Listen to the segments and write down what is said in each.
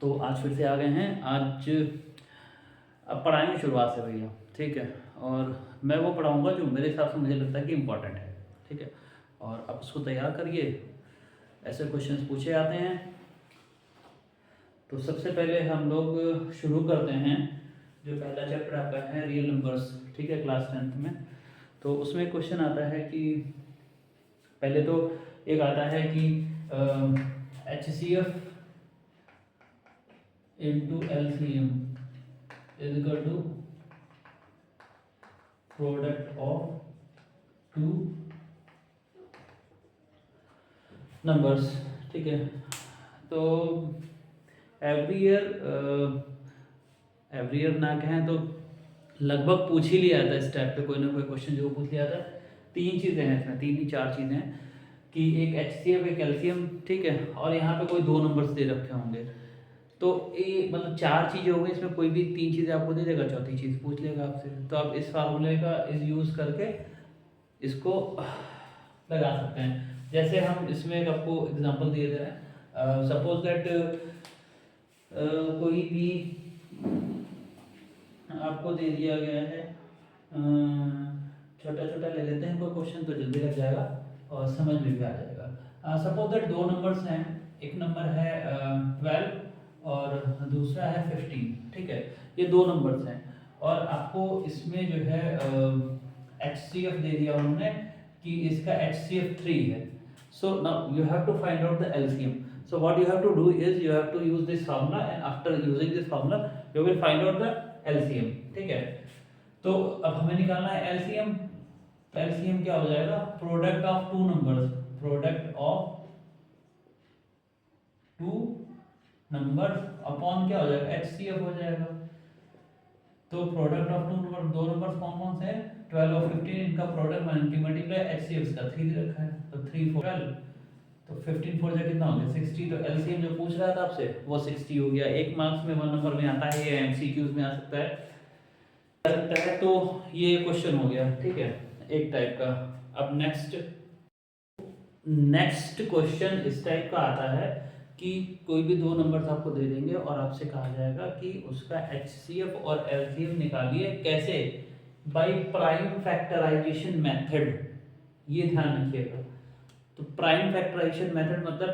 तो आज फिर से आ गए हैं। आज अब पढ़ाएंगे शुरुआत से भैया, ठीक है। और मैं वो पढ़ाऊंगा जो मेरे हिसाब से मुझे लगता है कि इम्पोर्टेंट है, ठीक है। और आप उसको तैयार करिए, ऐसे क्वेश्चंस पूछे जाते हैं। तो सबसे पहले हम लोग शुरू करते हैं। जो पहला चैप्टर आपका है रियल नंबर्स, ठीक है, क्लास 10th में। तो उसमें क्वेश्चन आता है कि पहले तो एक आता है कि HCF into LCM is equal to product of two numbers, ठीक है। तो एवरी ईयर ना कहें तो लगभग पूछ ही लिया था इस टाइप पे कोई ना कोई क्वेश्चन जो पूछ लिया था। तीन चीज़ें हैं इसमें, तीन ही चार चीज़ें हैं कि एक HCF एक LCM, ठीक है, और यहाँ पे कोई दो नंबर्स दे रखे होंगे। तो ये मतलब चार चीज़ें हो गई, इसमें कोई भी तीन चीज़ें आपको दे देगा, चौथी चीज़ पूछ लेगा आपसे। तो आप इस फार्मूले का यूज़ करके इसको लगा सकते हैं। जैसे हम इसमें एक आपको एग्जांपल दे रहे हैं। सपोज दैट कोई भी आपको दे दिया गया है, छोटा छोटा ले लेते हैं कोई क्वेश्चन, तो जल्दी लग जाएगा और समझ में भी आ जाएगा। सपोज दैट दो नंबर्स हैं, एक नंबर है 12 और दूसरा है 15, ठीक है। ये दो नंबर्स हैं और आपको इसमें जो है HCF दे दिया उन्होंने कि इसका HCF 3 है। So now you have to find out the LCM. So what you have to do is you have to use this formula, and after using this formula you will find out the LCM, ठीक है। तो अब हमें निकालना है LCM। तो LCM क्या हो जाएगा? Product of two numbers, product of two numbers upon क्या हो जाएगा? HCF हो जाएगा। तो प्रोडक्ट ऑफ टू नंबर, दो नंबर्स कौन कौन से हैं? 12 और 15, इनका प्रोडक्ट मल्टीप्लाई HCF का 3 दे रखा है, तो 3 4 12, तो 15 4 जा कितना हो गया? 60। तो LCM जो पूछ रहा था आपसे वो 60 हो गया। एक मार्क्स में 1 नंबर में आता है, ये MCQs में आ सकता है। तो ये क्वेश्चन हो गया, ठीक है, एक टाइप का। अब नेक्स्ट क्वेश्चन इस टाइप का आता है कि कोई भी दो नंबर्स आपको दे देंगे और आपसे कहा जाएगा कि उसका HCF और LCM निकालिए। कैसे? By prime factorization method. ये ध्यान रखिएगा। तो प्राइम फैक्टराइजेशन मेथड मतलब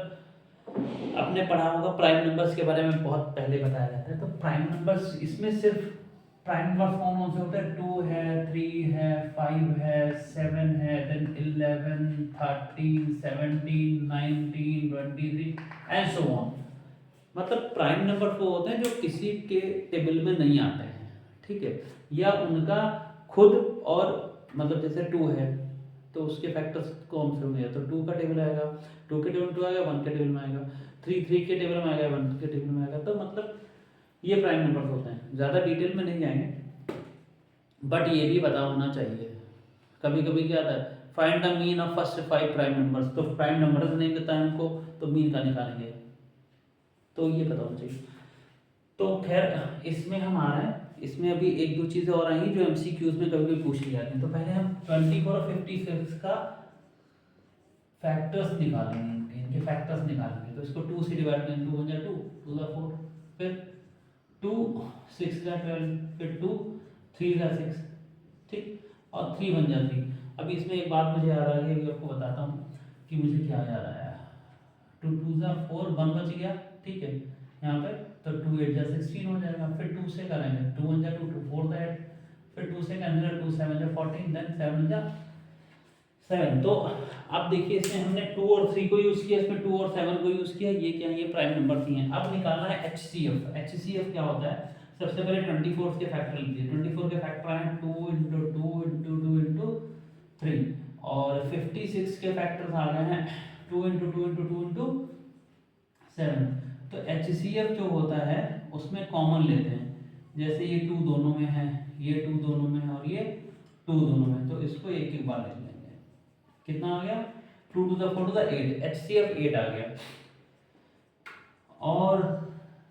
आपने पढ़ा होगा, प्राइम नंबर्स के बारे में बहुत पहले बताया जाता है। तो प्राइम नंबर्स, इसमें सिर्फ प्राइम नंबर्स कौन कौन से होते हैं? 2 है, 3 है, 5 है, 7 है, देन 11, 13, 17, 19, 23 एंड सो ऑन। मतलब प्राइम नंबर वो होते हैं जो किसी के टेबल में नहीं आते हैं, ठीक है, या उनका खुद, और मतलब जैसे 2 है तो उसके फैक्टर्स कौन से होंगे? तो 2 का टेबल आएगा, 2 के टेबल में 2 आएगा, 1 के टेबल में आएगा, 3 के टेबल में आएगा, 1 के टेबल में आएगा। तो मतलब ये प्राइम नंबर्स होते हैं। ज़्यादा डिटेल में नहीं जाएंगे, बट ये भी पता होना चाहिए। कभी कभी क्या आता है, find the mean of first 5 prime numbers. तो प्राइम नंबर्स नहीं पता है हमको, तो मीन का निकालेंगे, तो ये पता होना चाहिए। तो खैर इसमें हम आ रहे हैं, इसमें अभी एक दो चीज़ें और आई जो MCQs में कभी कभी पूछ ली जाती हैं। तो पहले हम 24 और 56 का फैक्टर्स निकालेंगे, इनके फैक्टर्स निकालेंगे। तो इसको 2 से डिवाइड करेंगे, 2 1 जा 2, 2 जा 4, फिर 2 6 जा 12, फिर 2 3 जा 6, ठीक, और 3 1 जा 3। अभी इसमें एक बात मुझे आ रही है, अभी आपको बताता हूँ कि मुझे क्या याद आया। 2 2 जा 4, 1 बच गया, ठीक है, यहाँ पे। तो 2 8 जा 16 हो जाएगा। फिर 2 से करेंगे, 2 1 जा 2, 2 4 जा 8, फिर 2 से करेंगे 2 7 जा 14, देन 7 जा 7। तो अब देखिए इसमें हमने 2 और 3 को यूज़ किया, इसमें 2 और 7 को यूज़ किया। ये क्या है? ये प्राइम नंबर ही हैं। अब निकालना है HCF। HCF क्या होता है? सबसे पहले 24 के फैक्टर लीजिए। 24 के फैक्टर हैं 2 × 2 × 2 × 3, और 56 के फैक्टर्स आ गए हैं 2 × 2 × 2 × 7। तो HCF जो होता है उसमें कॉमन लेते हैं। जैसे ये 2 दोनों में है, ये 2 दोनों में है, और ये 2 दोनों में, तो इसको एक एक बार ले लेंगे। कितना आ गया? 2 to the 4 to the 8, HCF 8 आ गया। और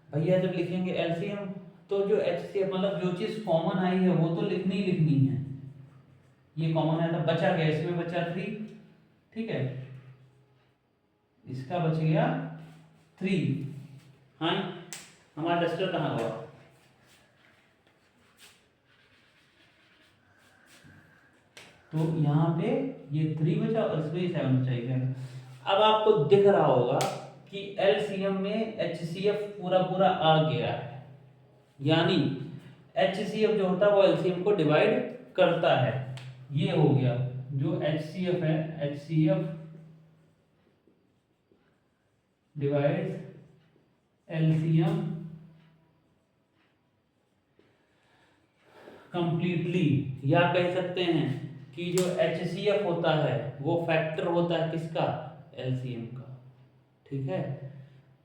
भैया जब लिखेंगे LCM, तो जो HCF मतलब जो चीज़ कॉमन आई है वो तो लिखनी ही लिखनी है। ये कॉमन आया था, बचा गया, इसमें बचा 3, ठीक है, इसका बच गया 3, हाँ हमारा डस्टर कहाँ हुआ? तो यहाँ पे ये 3 बचा और इसमें 7 चाहिए। अब आपको दिख रहा होगा कि एलसीएम में एचसीएफ पूरा पूरा आ गया है, यानी एचसीएफ जो होता है वो एलसीएम को डिवाइड करता है। ये हो गया जो एचसीएफ है, एचसीएफ डिवाइड एलसीएम कंप्लीटली, या कह सकते हैं कि जो HCF होता है वो फैक्टर होता है किसका? LCM का। ठीक है,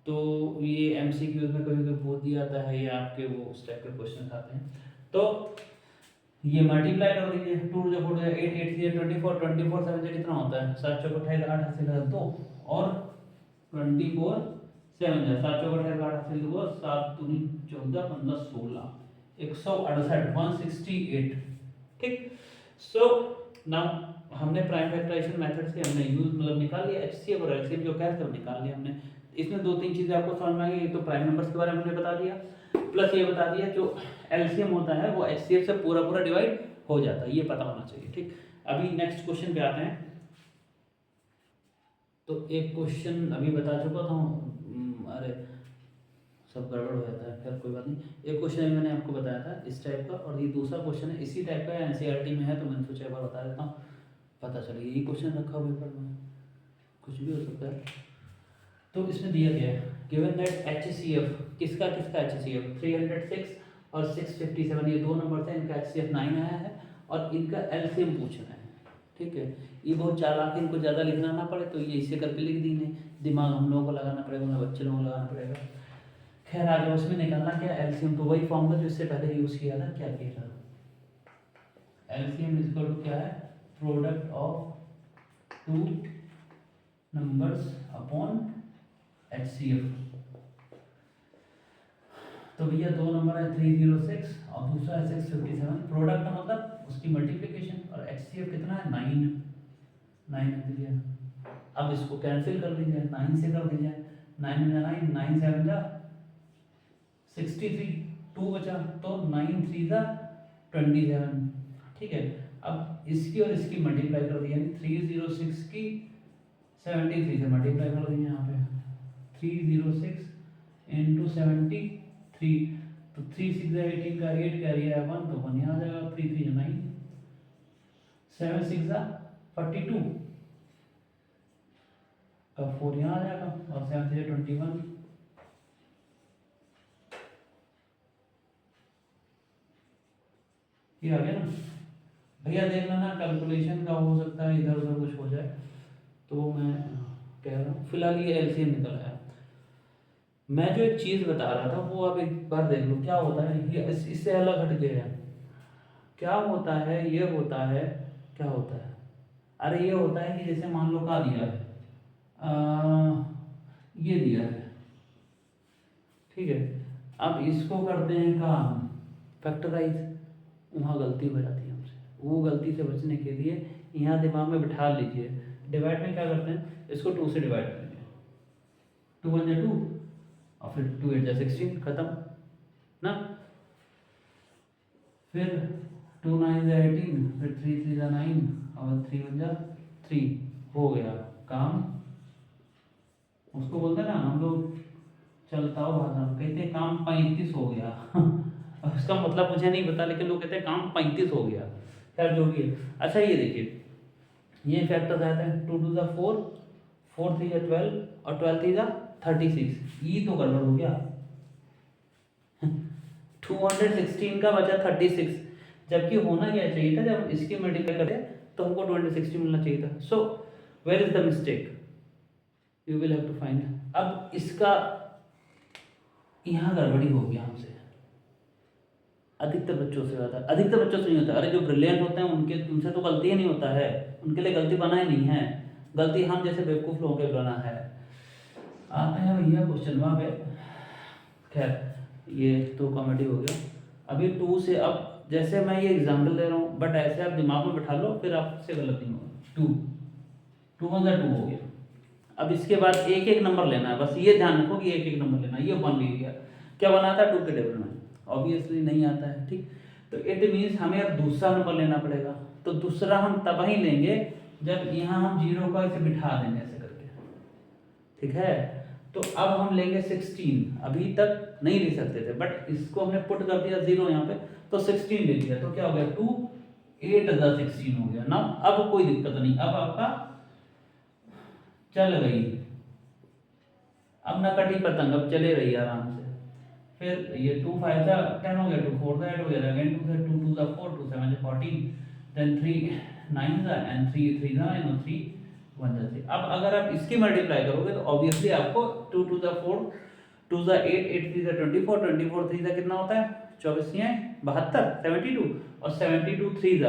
तो ये MCQ में कभी कभी पूछ दिया जाता है, या आपके वो उस टाइप के क्वेश्चन आते हैं। तो ये मल्टीप्लाई कर दीजिए, 2 जो 4 8 8 से 24 24 7 से कितना होता है? 7 चौको 28 8 से 2 और 24 7 जा 7 चौको 28 8 से 2 7 दूनी 14 15 16 168 168। ठीक, सो नाउ हमने प्राइम फैक्टराइजेशन मेथड से हमने यूज मतलब निकाल लिया एचसीएफ और एलसीएम जो क्या है निकाल लिया हमने। इसमें 2-3 चीजें आपको समझ में आ गई। तो प्राइम नंबर्स के बारे में हमने बता दिया, प्लस ये बता दिया जो एलसीएम होता है वो एचसीएफ से पूरा पूरा डिवाइड हो जाता है, ये पता होना चाहिए। ठीक, अभी नेक्स्ट क्वेश्चन पे आते हैं। तो एक क्वेश्चन अभी बता चुका था, अरे सब गड़बड़ हो जाता है, खैर कोई बात नहीं। एक क्वेश्चन अभी मैंने आपको बताया था इस टाइप का, और ये दूसरा क्वेश्चन है इसी टाइप का, एनसीईआरटी में है, तो मैंने सोचा एक बार बता देता हूँ, पता चले। यही क्वेश्चन रखा हुआ पेपर में, कुछ भी हो सकता है। तो इसमें दिया गया है गिवन दैट एचसीएफ किसका किसका एचसीएफ 306 और 657, ये 2 नंबर थे, इनका एचसीएफ 9 आया है और इनका एलसीएम पूछना है। ठीक है, ये बहुत चालाक है, इनको ज़्यादा लिखना ना पड़े तो ये इसे करके लिख दी, नहीं दिमाग हम लोगों को लगाना पड़ेगा, उन्हें बच्चे लोगों को लगाना पड़ेगा। खैर आगे उसमें निकालना क्या एलसीएम, तो वही फॉर्मूला जो इससे पहले यूज़ किया था। क्या किया था? एलसीएम इज इक्वल टू क्या है? Product of 2 numbers upon HCF. तो भैया 2 नंबर है 306 और दूसरा है 657, प्रोडक्ट का मतलब उसकी मल्टीप्लिकेशन, और एचसीएफ कितना है? 9 है भैया। अब इसको कैंसिल कर दीजिए, 9 से कर दीजिए, 9 में 9 9 7 जा 63, 2 बचा, तो 9 3 जा 27। ठीक है, अब इसकी और इसकी मल्टीप्लाई कर दी, यानी 306 की 73 से मल्टीप्लाई कर देंगे यहाँ पे, 306 इंटू 73, तो 3 6 18 का 8 कैरी है 1, तो 1 यहाँ आ जाएगा, 3 3 9 7 6 42 का 4 यहाँ आ जाएगा, और 7 3 21। ये आ गया ना भैया, देख लेना कैलकुलेशन का हो सकता है इधर उधर कुछ हो जाए, तो मैं कह रहा हूँ फिलहाल ये एलसीएम निकल आया। मैं जो एक चीज़ बता रहा था वो आप एक बार देख लो क्या होता है, ये इससे अलग हट गया है। क्या होता है? ये होता है, क्या होता है? अरे ये होता है कि जैसे मान लो क्या दिया है, ये दिया है, ठीक है, अब इसको करते हैं काम फैक्टराइज, वहाँ गलती हो जाती है हमसे, वो गलती से बचने के लिए यहाँ दिमाग में बिठा लीजिए, डिवाइड में क्या करते हैं, इसको 2 से डिवाइड करेंगे, 2 1 2 और फिर 2 8 16 खत्म ना, फिर 2 9 18, फिर 3 3 9 और 3 1 3, हो गया काम। उसको बोलते हैं ना हम लोग चलता हो भाषा, कहते हैं काम 35 हो गया उसका मतलब मुझे नहीं पता, लेकिन लोग कहते हैं काम 35 हो गया। खैर जो भी है। अच्छा ये देखिए, ये फैक्टर्स आते हैं 2 2 4, 4 3 12 और 12 3 36, ये तो गड़बड़ हो गया 216 का बचा 36, जबकि होना क्या चाहिए था, जब इसके मल्टीप्लाई करें तो हमको 2060 मिलना चाहिए था। So where is the mistake, you will have to find. अब इसका यहाँ गड़बड़ी हो गया हमसे, अधिकतर बच्चों से ज़्यादा, अधिकतर बच्चों से नहीं होता, अरे जो ब्रिलियंट होते हैं उनके उनसे तो गलती ही नहीं होता है, उनके लिए गलती बना ही नहीं है, गलती हम जैसे बेवकूफ़ लोगों के बना है। आते हैं भैया क्वेश्चन वहाँ पे, खैर ये तो कॉमेडी हो गया। अभी 2 से, अब जैसे मैं ये एग्जाम्पल दे रहा हूँ बट ऐसे आप दिमाग में बैठा लो, फिर आपसे गलत नहीं होगा। 2 1 2 हो गया। अब इसके बाद एक एक नंबर लेना है, बस ये ध्यान रखो कि एक एक नंबर लेना है। ये 1 ले लिया, क्या बनाता है 2 के टेबल में? ऑब्वियसली नहीं आता है, ठीक। तो इट मीन्स हमें अब दूसरा नंबर लेना पड़ेगा। तो दूसरा हम तब ही लेंगे जब यहाँ हम 0 का इसे बिठा देंगे ऐसे करके, ठीक है। तो अब हम लेंगे 16, अभी तक नहीं ले सकते थे बट इसको हमने पुट कर दिया 0 यहाँ पे, तो 16 ले लिया, तो क्या हो गया 2 8 16 हो गया ना। अब कोई दिक्कत नहीं, अब आपका चल गई, अब ना कटी पतंग, अब चले रही आराम से। फिर ये 2 5 10 हो गया, 2 4 8 हो गया, अगेन 2 2 2 4 2 7 14, देन 3 9 एंड 3 3 9 और 3 1 3। अब अगर आप इसकी मल्टीप्लाई करोगे तो ऑब्वियसली आपको 2 2 4 2 8 8 3 24 24 3 कितना होता है 24 या 72 72 और 72 3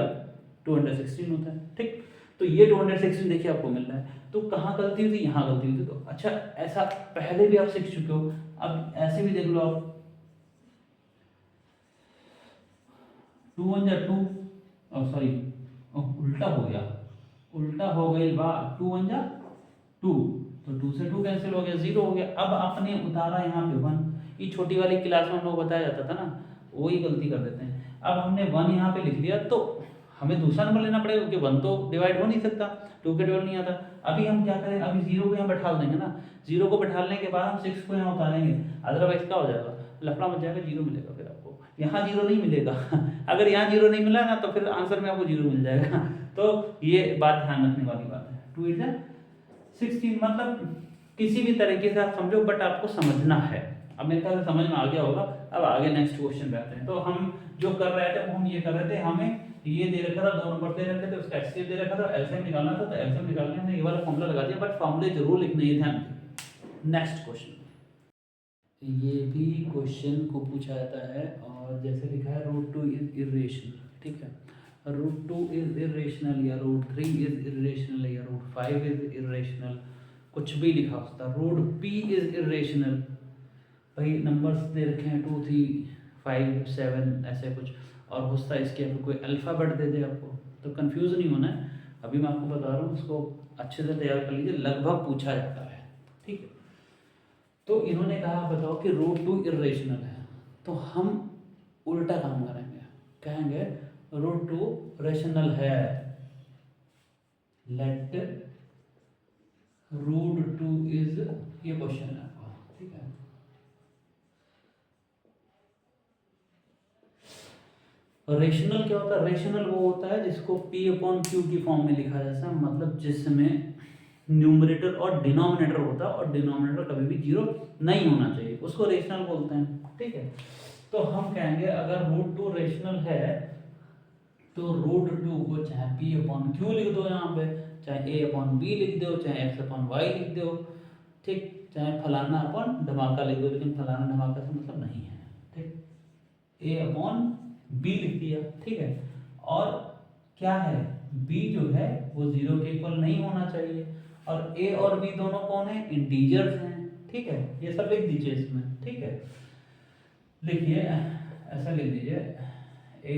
216 होता है, ठीक। तो ये 216 देखिए आपको मिल रहा है। तो कहाँ गलती हुई थी? यहाँ गलती हुई थी। तो अच्छा ऐसा पहले भी आप सीख चुके हो, अब ऐसे भी देख लो आप, 2 1 जा 2, सॉरी उल्टा हो गया, उल्टा हो गई बात, 2 1 जा 2, तो 2 से 2 कैंसिल हो गया, 0 हो गया। अब आपने उतारा यहाँ पे 1, ये छोटी वाली क्लास में हम लोग बताया जाता था ना, वही गलती कर देते हैं। अब हमने 1 यहाँ पे लिख दिया तो हमें दूसरा नंबर लेना पड़ेगा क्योंकि 1 तो डिवाइड हो नहीं सकता, 2 के टेबल नहीं आता। अभी हम क्या करें, अभी 0 को यहाँ बैठा देंगे ना, 0 को बैठाने के बाद हम 6 को यहाँ उतारेंगे, अदरवाइज क्या हो जाएगा, लफड़ा मच जाएगा, 0 मिलेगा फिर आपको। यहाँ 0 नहीं मिलेगा अगर यहाँ 0 नहीं मिला ना तो फिर आंसर में आपको 0 मिल जाएगा तो ये बात ध्यान रखने वाली बात है। 2 8 16 मतलब किसी भी तरीके से आप समझो बट आपको समझना है। अब मेरे ख्याल से समझ में आ गया होगा। अब आगे नेक्स्ट क्वेश्चन पे आते हैं। तो हम जो कर रहे थे हम ये कर रहे थे, हमें ये दे रखा था, 2 नंबर दे रखे थे, उसका एचसीएफ दे रखा था, एलसीएम निकालना था, तो एलसीएम निकालने हमने ये वाला फॉर्मूला लगा दिया, बट फॉर्मूले जरूर लिखने ये ध्यान रखिए। नेक्स्ट क्वेश्चन, ये भी क्वेश्चन को पूछा जाता है और जैसे लिखा है √2 इज इरेशनल, ठीक है। √2 इज इरेशनल या √3 इज इरेशनल या √5 इज इरेशनल, कुछ भी लिखा होता। √p इज इरेशनल, भाई नंबर्स दे रखे हैं 2 3 5 7 ऐसे कुछ, और हो सकता है इसके अंदर कोई अल्फ़ाबेट दे दे आपको, तो कंफ्यूज नहीं होना है। अभी मैं आपको बता रहा हूँ, उसको अच्छे से तैयार कर लीजिए, लगभग पूछा जाता है, ठीक है। तो इन्होंने कहा बताओ कि √2 इरेशनल है, तो हम उल्टा काम करेंगे, कहेंगे √2 रेशनल है, लेट √2 इज, ये क्वेश्चन है आपका, ठीक है। रेशनल क्या होता है? रेशनल वो होता है जिसको P/Q की फॉर्म में लिखा जाता है, मतलब जिसमें न्यूमरेटर और डिनोमिनेटर होता है और डिनोमिनेटर कभी भी 0 नहीं होना चाहिए, उसको रेशनल बोलते हैं, ठीक है। तो हम कहेंगे अगर √2 रेशनल है तो √2 को चाहे P/Q लिख दो, यहाँ पे चाहे A/B लिख दो, चाहे X/Y लिख दो, ठीक, चाहे फलाना अपन धमाका लिख दो, लेकिन फलाना धमाका से मतलब नहीं है, ठीक। A/B लिख दिया, ठीक है। और क्या है, B जो है वो 0 के इक्वल नहीं होना चाहिए, और A और B दोनों कौन है, इंटीजर्स हैं, ठीक है। ये सब लिख दीजिए इसमें, ठीक है। लिखिए ऐसा लिख दीजिए, A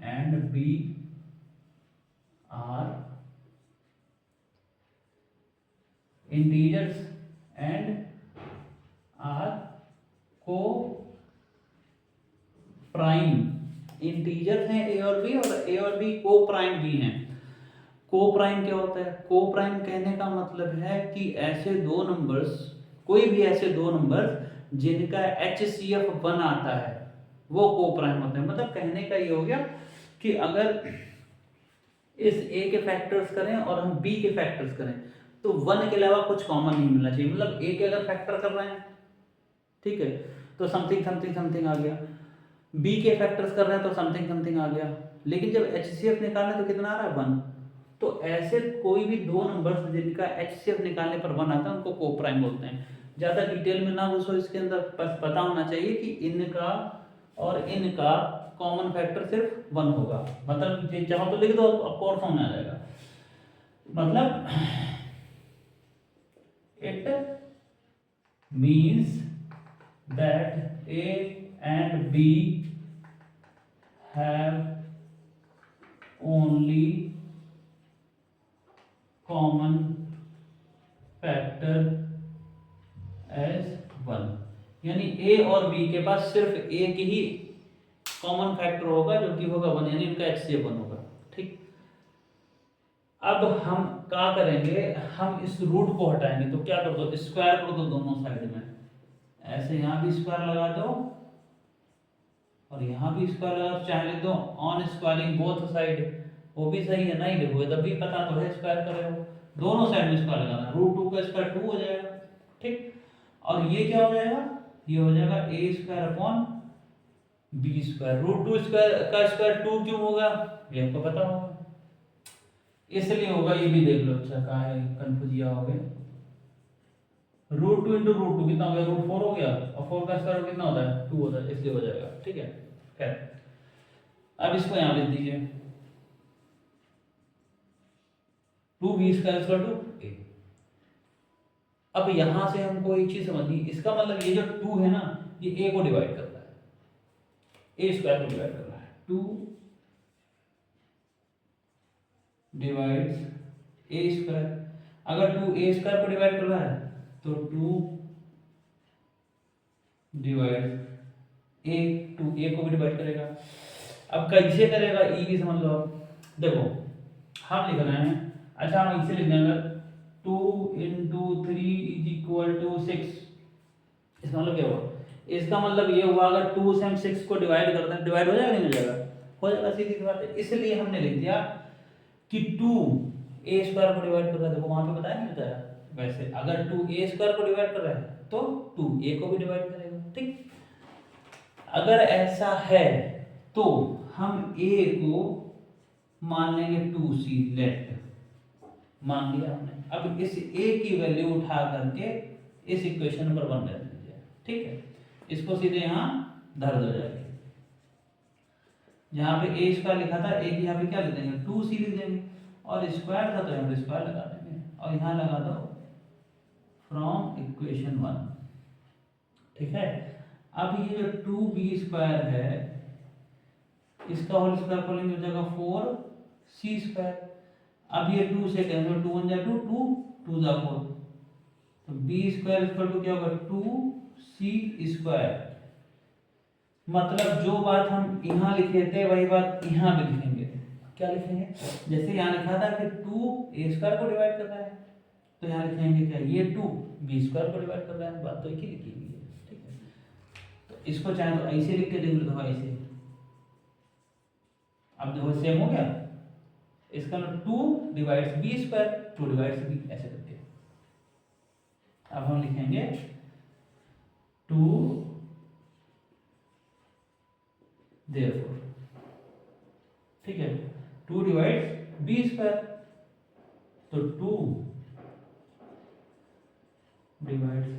and B are integers and are co prime. Integer हैं ए और बी, और ए और बी को प्राइम भी हैं। को प्राइम क्या होता है? को प्राइम कहने का मतलब है कि ऐसे दो नंबर्स, कोई भी ऐसे दो नंबर्स जिनका HCF 1 आता है वो को प्राइम होते हैं। मतलब कहने का ये हो गया कि अगर इस A के फैक्टर्स करें और हम B के फैक्टर्स करें तो 1 के अलावा कुछ कॉमन नहीं मिलना चाहिए। मतलब A के अगर फैक्टर कर रहे हैं, ठीक है, तो समथिंग समथिंग समथिंग आ गया, B के फैक्टर्स कर रहे हैं तो समथिंग समथिंग आ गया, लेकिन जब HCF निकालना तो कितना आ रहा है 1। तो ऐसे कोई भी दो नंबर्स जिनका HCF निकालने पर 1 आता है उनको को प्राइम बोलते हैं। ज़्यादा डिटेल में ना घुसो इसके अंदर, बस पता होना चाहिए कि इनका और इनका कॉमन फैक्टर सिर्फ 1 होगा। मतलब चाहो तो लिख दो, आपको और समझ में आ जाएगा। मतलब it means that A and B have only common factor as 1। यानी ए और बी के पास सिर्फ एक ही कॉमन फैक्टर होगा जो कि होगा 1, यानी उनका HCF 1 होगा। ठीक, अब हम क्या करेंगे, हम इस रूट को हटाएंगे। तो क्या कर दो, स्क्वायर कर दो दोनों साइड में, ऐसे यहाँ भी स्क्वायर लगा दो और यहाँ भी स्क्वायर लगा दो, चाहे लिख दो ऑन स्क्वायरिंग बोथ साइड, वो भी सही है, नहीं लिखोगे तब भी पता तो है स्क्वायर कर रहे हो, दोनों साइड में स्क्वायर लगाना, रूट 2 का स्क्वायर 2 हो जाएगा। ठीक, और ये क्या हो जाएगा, ये हो जाएगा A square upon B square. Root 2 square का स्क्वायर 2 क्यों होगा, ये आपको पता होगा, इसलिए होगा। ये भी देख लो, अच्छा कहाँ है, कंफ्यूज हो गए। रूट 2 इंटू रूट 2 कितना हो गया, रूट 4 हो गया, और 4 का स्क्वायर कितना होता है, 2 होता है, इसलिए हो जाएगा। ठीक है, खैर अब इसको यहाँ लिख दीजिए, 2b square equal to a। अब यहां से हमको एक चीज समझनी, इसका मतलब ये जो 2 है ना, ये a को डिवाइड कर रहा है, a स्क्वायर को डिवाइड कर रहा है, 2 डिवाइड्स a स्क्वायर। अगर 2 a स्क्वायर को डिवाइड कर रहा है तो 2 डिवाइड a, 2 a को भी डिवाइड करेगा। अब कैसे करेगा, e भी समझ लो आप। देखो हम लिख रहे हैं, अच्छा हम इसे लिख देंगे 2 इंटू 3 इज इक्वल टू 6। इसका मतलब क्या हुआ, इसका मतलब ये हुआ अगर 2 से हम 6 को डिवाइड करते हैं, डिवाइड हो जाएगा नहीं हो जाएगा, हो जाएगा, सीधी सी बात है। इसलिए हमने लिख दिया कि 2 a स्क्वायर को डिवाइड कर रहा है, देखो वहां पे बताया नहीं बताया, वैसे अगर 2 a स्क्वायर को डिवाइड कर रहा है तो 2 a को भी डिवाइड करेगा। ठीक, अगर ऐसा है तो हम a को मान लेंगे 2c, लेट मान लिया हमने। अब इस a की वैल्यू उठा करके इस इक्वेशन नंबर 1 रख दीजिए। ठीक है, इसको सीधे यहाँ धर दो जाके, जहाँ पे a स्क्वायर लिखा था a की यहाँ पे क्या लिख देंगे, 2c लिख देंगे, और स्क्वायर था तो यहाँ पे स्क्वायर लगा देंगे, और यहाँ लगा दो फ्रॉम इक्वेशन 1। ठीक है, अब ये जो 2b स्क्वायर है इसका होल स्क्वायर खोलेंगे हो जाएगा 4c स्क्वायर। अब ये 2 से कैंसिल, 2 1 जा 2, 2 2 जा 4, तो b स्क्वायर इक्वल टू क्या होगा, 2c स्क्वायर। मतलब जो बात हम यहाँ लिखे थे वही बात यहाँ भी लिखेंगे। क्या लिखेंगे, जैसे यहाँ लिखा था कि 2 a स्क्वायर को डिवाइड कर रहा है, तो यहाँ लिखेंगे क्या, ये 2 b स्क्वायर को डिवाइड कर रहा है, बात तो एक ही लिखी हुई है। ठीक है, तो इसको चाहे तो ऐसे लिख के देख लो, ऐसे। अब देखो सेम हो गया, इसका मतलब 2 divides b square, 2 divides b, ऐसे करके। अब हम लिखेंगे 2 therefore, ठीक है, 2 डिवाइड्स b स्क्वायर, तो 2 डिवाइड्स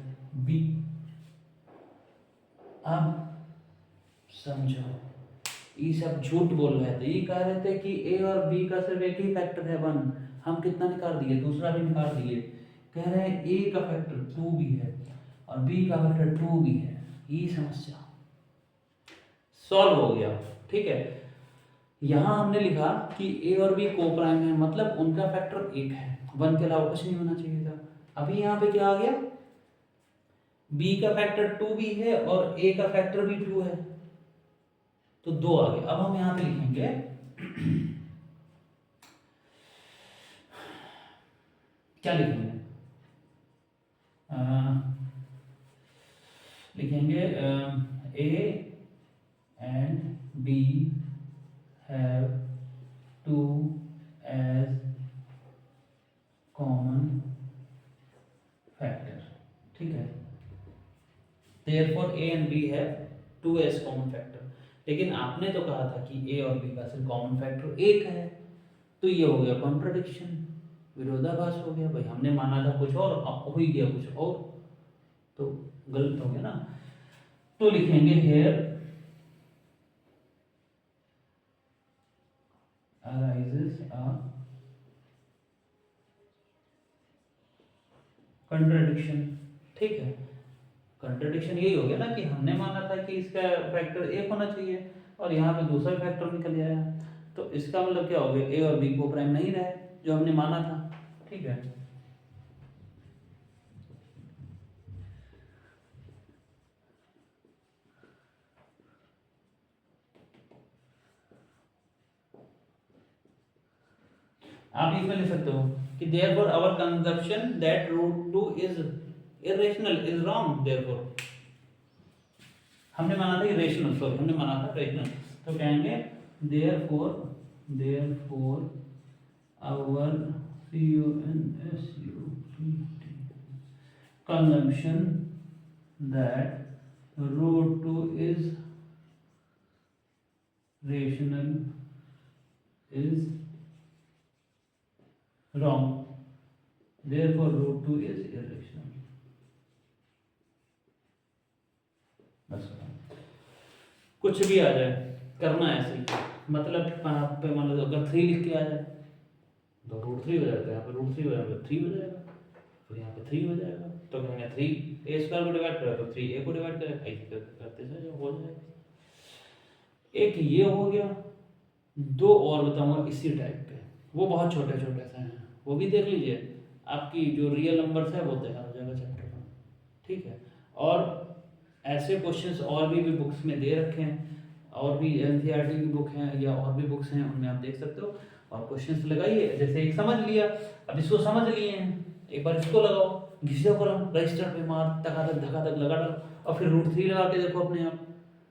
b। अब समझो, ये सब झूठ बोल रहे थे, ये कह रहे थे कि a और b का सिर्फ एक ही फैक्टर है 1, हम कितना निकाल दिए, दूसरा भी निकाल दिए। कह रहे हैं a का फैक्टर 2 भी है और b का फैक्टर 2 भी है। ये समस्या सॉल्व हो गया। ठीक है, यहां हमने लिखा कि a और b को प्राइम है, मतलब उनका फैक्टर 1 है, 1 के अलावा कुछ नहीं होना चाहिए था। अभी यहाँ पे क्या आ गया, b का फैक्टर 2 भी है और a का फैक्टर भी 2 है, तो 2 आ गए। अब हम यहाँ पे लिखेंगे क्या लिखेंगे, लिखेंगे a and b have 2 as common factor। ठीक है, therefore a and b have 2 as common factor। लेकिन आपने तो कहा था कि a और b का सिर्फ कॉमन फैक्टर 1 है, तो ये हो गया कॉन्ट्रडिक्शन, विरोधाभास हो गया। भाई हमने माना था कुछ और, अब हो ही गया कुछ और, तो गलत हो गया ना। तो लिखेंगे हेयर arises a contradiction। ठीक है, कंट्रडिक्शन यही हो गया ना कि हमने माना था कि इसका फैक्टर 1 होना चाहिए और यहाँ पे दूसरा फैक्टर निकल आया, तो इसका मतलब क्या हो गया, a और b को प्राइम नहीं रहे जो हमने माना था। ठीक है, आप इसमें लिख सकते हो कि therefore our conception that root 2 is irrational is wrong। therefore हमने माना था रेशनल, सॉरी हमने माना था रेशनल, तो कहेंगे therefore our consumption that root 2 is rational is wrong, therefore root 2 is irrational। बस कुछ भी आ जाए करना है ऐसे ही, मतलब यहाँ पे मान लो अगर 3 लिख के आ जाए तो रूट 3 हो जाएगा, यहाँ पे रूट 3 हो जाएगा, 3 हो जाएगा, फिर यहाँ पे 3 हो जाएगा, तो कहेंगे 3 ए स्क्वायर को डिवाइड करेगा तो 3 ए को डिवाइड करेगा, ऐसे करते जाए हो जाएगा। एक ये हो गया, दो और बताऊंगा इसी टाइप के, वो बहुत छोटे छोटे से हैं, वो भी देख लीजिए, आपकी जो रियल नंबर्स है वो तैयार हो जाएगा चैप्टर में, ठीक है। और ऐसे क्वेश्चंस और भी बुक्स में दे रखे हैं, और भी एनसीईआरटी की बुक हैं या और भी बुक्स हैं, उनमें आप देख सकते हो और क्वेश्चंस लगाइए। जैसे एक समझ लिया, अब इसको समझ लिए हैं, एक बार इसको लगाओ, घिसो कलम रजिस्टर पे मार धकाधक धकाधक लगा डालो, और फिर रूट 3 लगा के देखो अपने आप,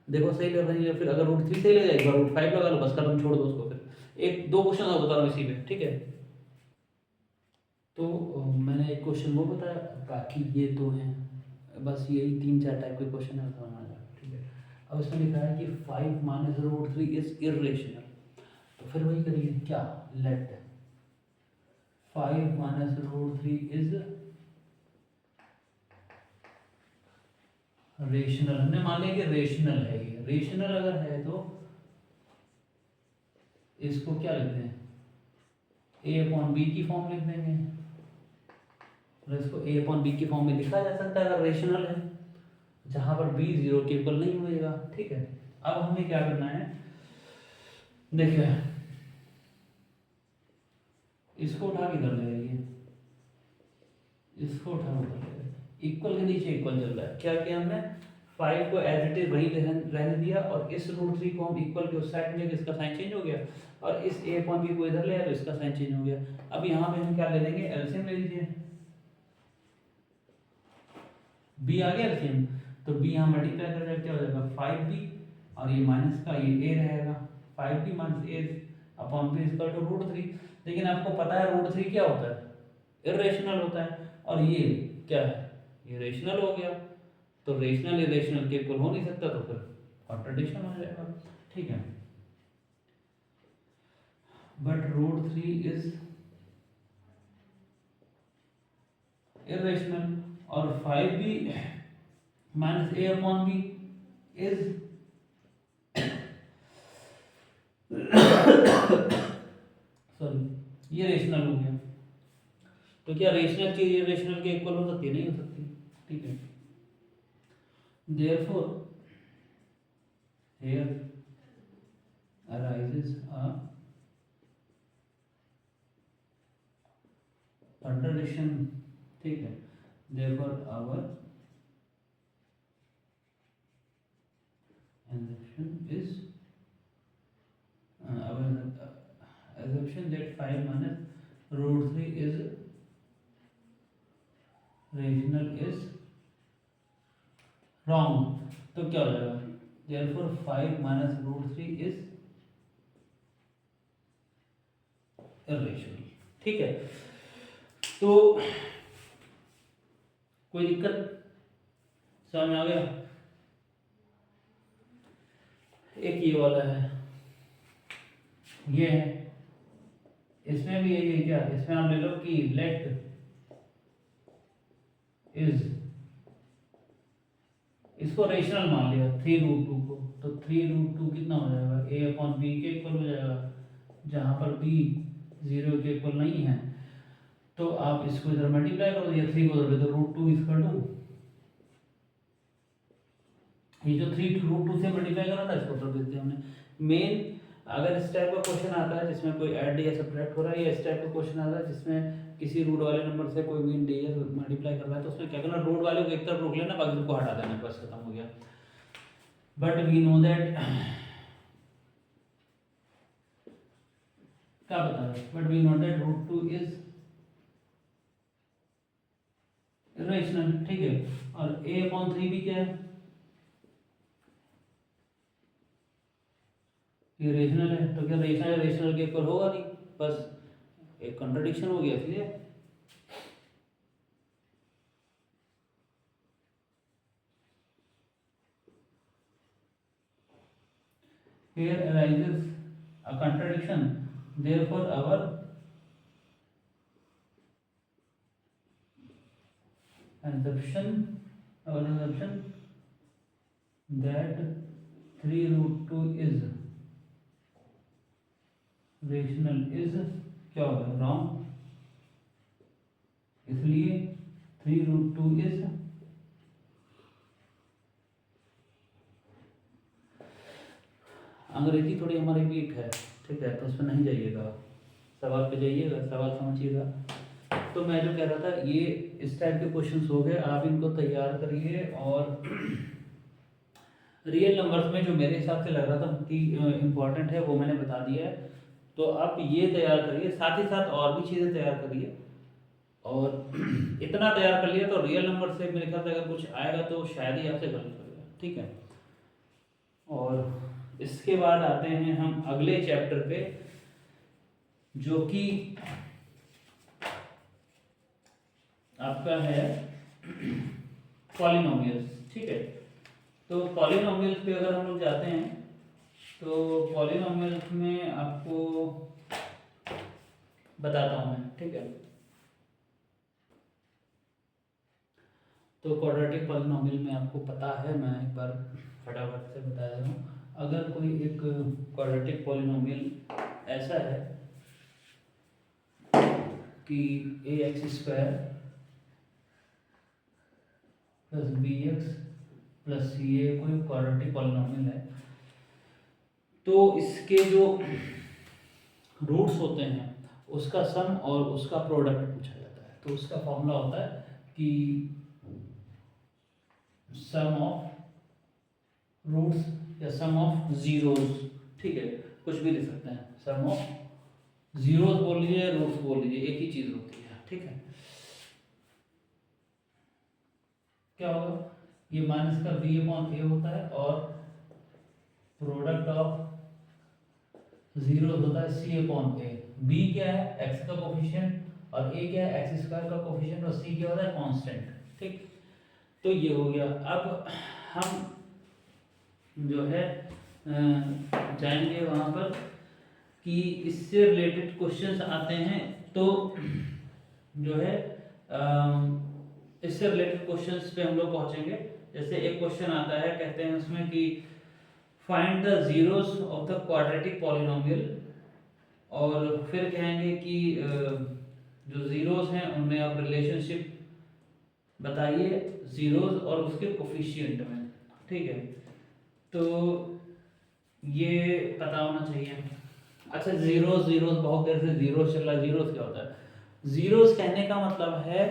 देखो सही लग रही है, फिर अगर रूट 3 सही लग जाए एक बार रूट 5 लगा लो, बस कलम छोड़ दो उसको। फिर एक दो क्वेश्चन और बता रहा हूँ इसी में, ठीक है। तो मैंने एक क्वेश्चन वो बताया, बाकी ये दो हैं, बस यही 3-4 टाइप के क्वेश्चन है, ठीक है। अब इसमें लिखा है कि 5 माइनस रूट 3 इज इर्रेशनल, तो फिर वही करिए, क्या let 5 minus root 3 is rational. हमने मान लिया कि रेशनल है, ये रेशनल अगर है तो इसको क्या लिखते हैं, ए अपॉन बी की फॉर्म लिख देंगे, और इसको ए अपॉन बी की फॉर्म में लिखा जा सकता है अगर रेशनल है, जहां पर बी 0 के इक्वल नहीं होएगा, ठीक है। अब हमें क्या करना है, देखिए इसको उठा के कर ले रही है, इसको उठा के कर ले, इक्वल के नीचे इक्वल चल रहा है, क्या किया हमने 5 को एज इट इज वही रहने दिया, और इस रूट 3 को हम इक्वल के उस साइड में, इसका साइन चेंज हो गया, और इस ए अपॉन बी को इधर ले आया तो इसका साइन चेंज हो गया। अब यहाँ पे हम क्या ले लेंगे, एलसीएम ले लीजिए, बी आ गया एलसीएम, तो बी यहाँ मल्टीप्लाई कर देते, क्या हो जाएगा 5b, और ये माइनस का ये a रहेगा, 5b minus a upon b equal to root 3। लेकिन आपको पता है रूट 3 क्या होता है, इर्रेशनल होता है, और ये क्या है, ये रेशनल हो गया, तो रेशनल इरेशनल के इक्वल हो नहीं सकता, तो फिर कॉन्ट्रडिक्शन हो जाएगा, ठीक है। बट रूट 3 इज इरेशनल, और 5b minus a upon b is sorry ये रेशनल हो गया, तो क्या रेशनल चीज इरेशनल के इक्वल हो सकती है, नहीं हो सकती, ठीक है। therefore here arises a contradiction, ठीक है। therefore our assumption that 5 minus root 3 is rational is wrong, तो क्या हो जाएगा, therefore 5 minus root 3 is irrational, ठीक है। तो कोई दिक्कत समझ में आ गया। एक ये वाला है, ये है, इसमें भी यही है, क्या इसमें आप ले लो कि लेट इज, इसको रेशनल मान लिया 3 रूट 2 को, तो 3 रूट 2 कितना हो जाएगा, a अपॉन बी के इक्वल हो जाएगा, जहां पर b 0 के इक्वल नहीं है, तो आप इसको इधर मल्टीप्लाई करो, ये 3 को इधर, तो रूट 2 इक्वल टू, ये जो 3 रूट 2 से मल्टीप्लाई करा था इसको उधर भेज दिया हमने। मेन अगर इस टाइप का क्वेश्चन आता है जिसमें कोई ऐड या सब्ट्रैक्ट हो रहा है, या इस टाइप का क्वेश्चन आता है जिसमें किसी रूट वाले नंबर से कोई भी इंटीजर मल्टीप्लाई कर रहा है, तो उसमें क्या करना, रूट वाले को एक तरफ रोक लेना, बाकी सबको हटा देना, बस खत्म हो गया। बट वी नो दैट क्या बता रहा है, but we note that root two is irrational, ठीक है। और a अपॉन 3 भी क्या है, ये रेशनल है, तो क्या रेशनल रेशनल के ऊपर होगा नहीं, बस एक कंट्राडिक्शन हो गया इसलिए। Here arises a contradiction, therefore our assumption that 3 root 2 is rational is क्या होगा, रॉन्ग, इसलिए 3 रूट 2 इज अंग्रेजी थोड़ी हमारी वीक है, ठीक है, तो उसमें नहीं जाइएगा, सवाल पे जाइएगा, सवाल समझिएगा। तो मैं जो कह रहा था, ये इस टाइप के क्वेश्चंस हो गए, आप इनको तैयार करिए। और रियल नंबर्स में जो मेरे हिसाब से लग रहा था कि इम्पोर्टेंट है वो मैंने बता दिया है, तो आप ये तैयार करिए, साथ ही साथ और भी चीज़ें तैयार करिए। और इतना तैयार कर लिया तो रियल नंबर से मेरे ख्याल से अगर कुछ आएगा तो शायद ही आपसे गलत होगा, ठीक है। और इसके बाद आते हैं हम अगले चैप्टर पे, जो कि आपका है पॉलिनोमियल्स, ठीक है। तो पॉलिनोमियल्स पे अगर हम लोग जाते हैं तो पॉलिनोमियल्स में आपको बताता हूँ मैं, ठीक है। तो क्वाड्रेटिक पॉलिनोमियल में आपको पता है, मैं एक बार फटाफट से बता रहा हूँ। अगर कोई एक क्वाड्रेटिक पॉलिनोमियल ऐसा है कि A x square plus B x plus C A कोई क्वाड्रेटिक पॉलिनोमियल है, तो इसके जो रूट्स होते हैं उसका सम और उसका प्रोडक्ट पूछा जाता है। तो उसका फॉर्मूला होता है कि सम ऑफ रूट्स या सम ऑफ जीरोस, ठीक है, कुछ भी लिख सकते हैं, सम ऑफ जीरोस बोल लीजिए, रूट्स बोल लीजिए, एक ही चीज होती है, ठीक है। क्या होगा, ये माइनस का बी अपॉन ए होता है और प्रोडक्ट ऑफ जीरो होता है सी अपॉन ए। बी क्या है, एक्स का कोफिशिएंट, और ए क्या है, एक्स स्क्वायर का कोफिशिएंट, और सी क्या होता है, कांस्टेंट, ठीक। तो ये हो गया। अब हम जो है जाएंगे वहाँ पर कि इससे रिलेटेड क्वेश्चंस आते हैं, तो जो है इससे रिलेटेड क्वेश्चंस पे हम लोग पहुँचेंगे। जैसे एक क्वेश्चन आता है, कहते हैं उसमें कि find the zeros of the quadratic polynomial, और फिर कहेंगे कि जो जीरोस हैं उनमें आप रिलेशनशिप बताइए जीरोस और उसके कोफिशिएंट में, ठीक है। तो ये पता होना चाहिए। अच्छा, जीरोस जीरोस बहुत देर से जीरोस चल रहा है, जीरोस क्या होता है? जीरोस कहने का मतलब है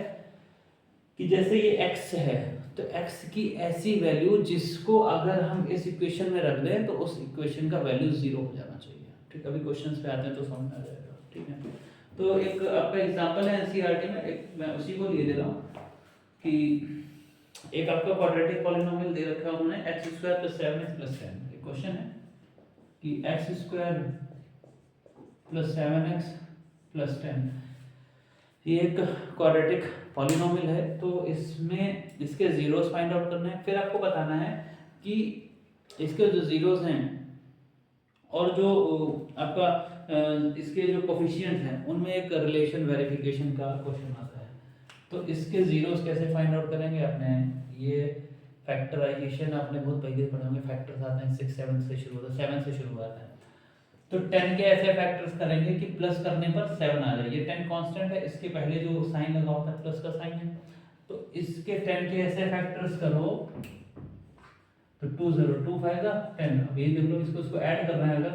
कि जैसे ये x है, तो x की ऐसी वैल्यू जिसको अगर हम इस इक्वेशन में रख दें तो उस इक्वेशन का वैल्यू जीरो हो जाना चाहिए, ठीक है। अभी क्वेश्चंस पे आते हैं तो समझ आ जाएगा, ठीक है। तो एक आपका एग्जांपल है एनसीईआरटी में, एक मैं उसी को लिए दे रहा हूँ कि एक आपका क्वाड्रेटिक पॉलिनोमियल दे रखा है उन्होंने, x square plus 7x plus 10। एक क्वेश्चन है कि x square plus 7x plus 10 ये एक क्वाड्रेटिक पॉलिनोमियल है। तो इसमें इसके जीरोस फाइंड आउट करने हैं, फिर आपको बताना है कि इसके जो जीरोस हैं और जो आपका इसके जो कोफिशिएंट हैं उनमें एक रिलेशन वेरिफिकेशन का क्वेश्चन आता है। तो इसके जीरोस कैसे फाइंड आउट करेंगे, आपने ये फैक्टराइजेशन आपने बहुत पहले पढ़े होंगे, फैक्टर्स आते हैं 6 7 से शुरू होता है, 7 से शुरू होता है। तो 10 के ऐसे फैक्टर्स करेंगे कि प्लस करने पर 7 आ जाए। ये 10 कांस्टेंट है, इसके पहले जो साइन लगा होता है प्लस का साइन है, तो इसके 10 के ऐसे फैक्टर्स करो तो 2 0 2 5 10। अब ये देख लो, इसको ऐड करना है, अगर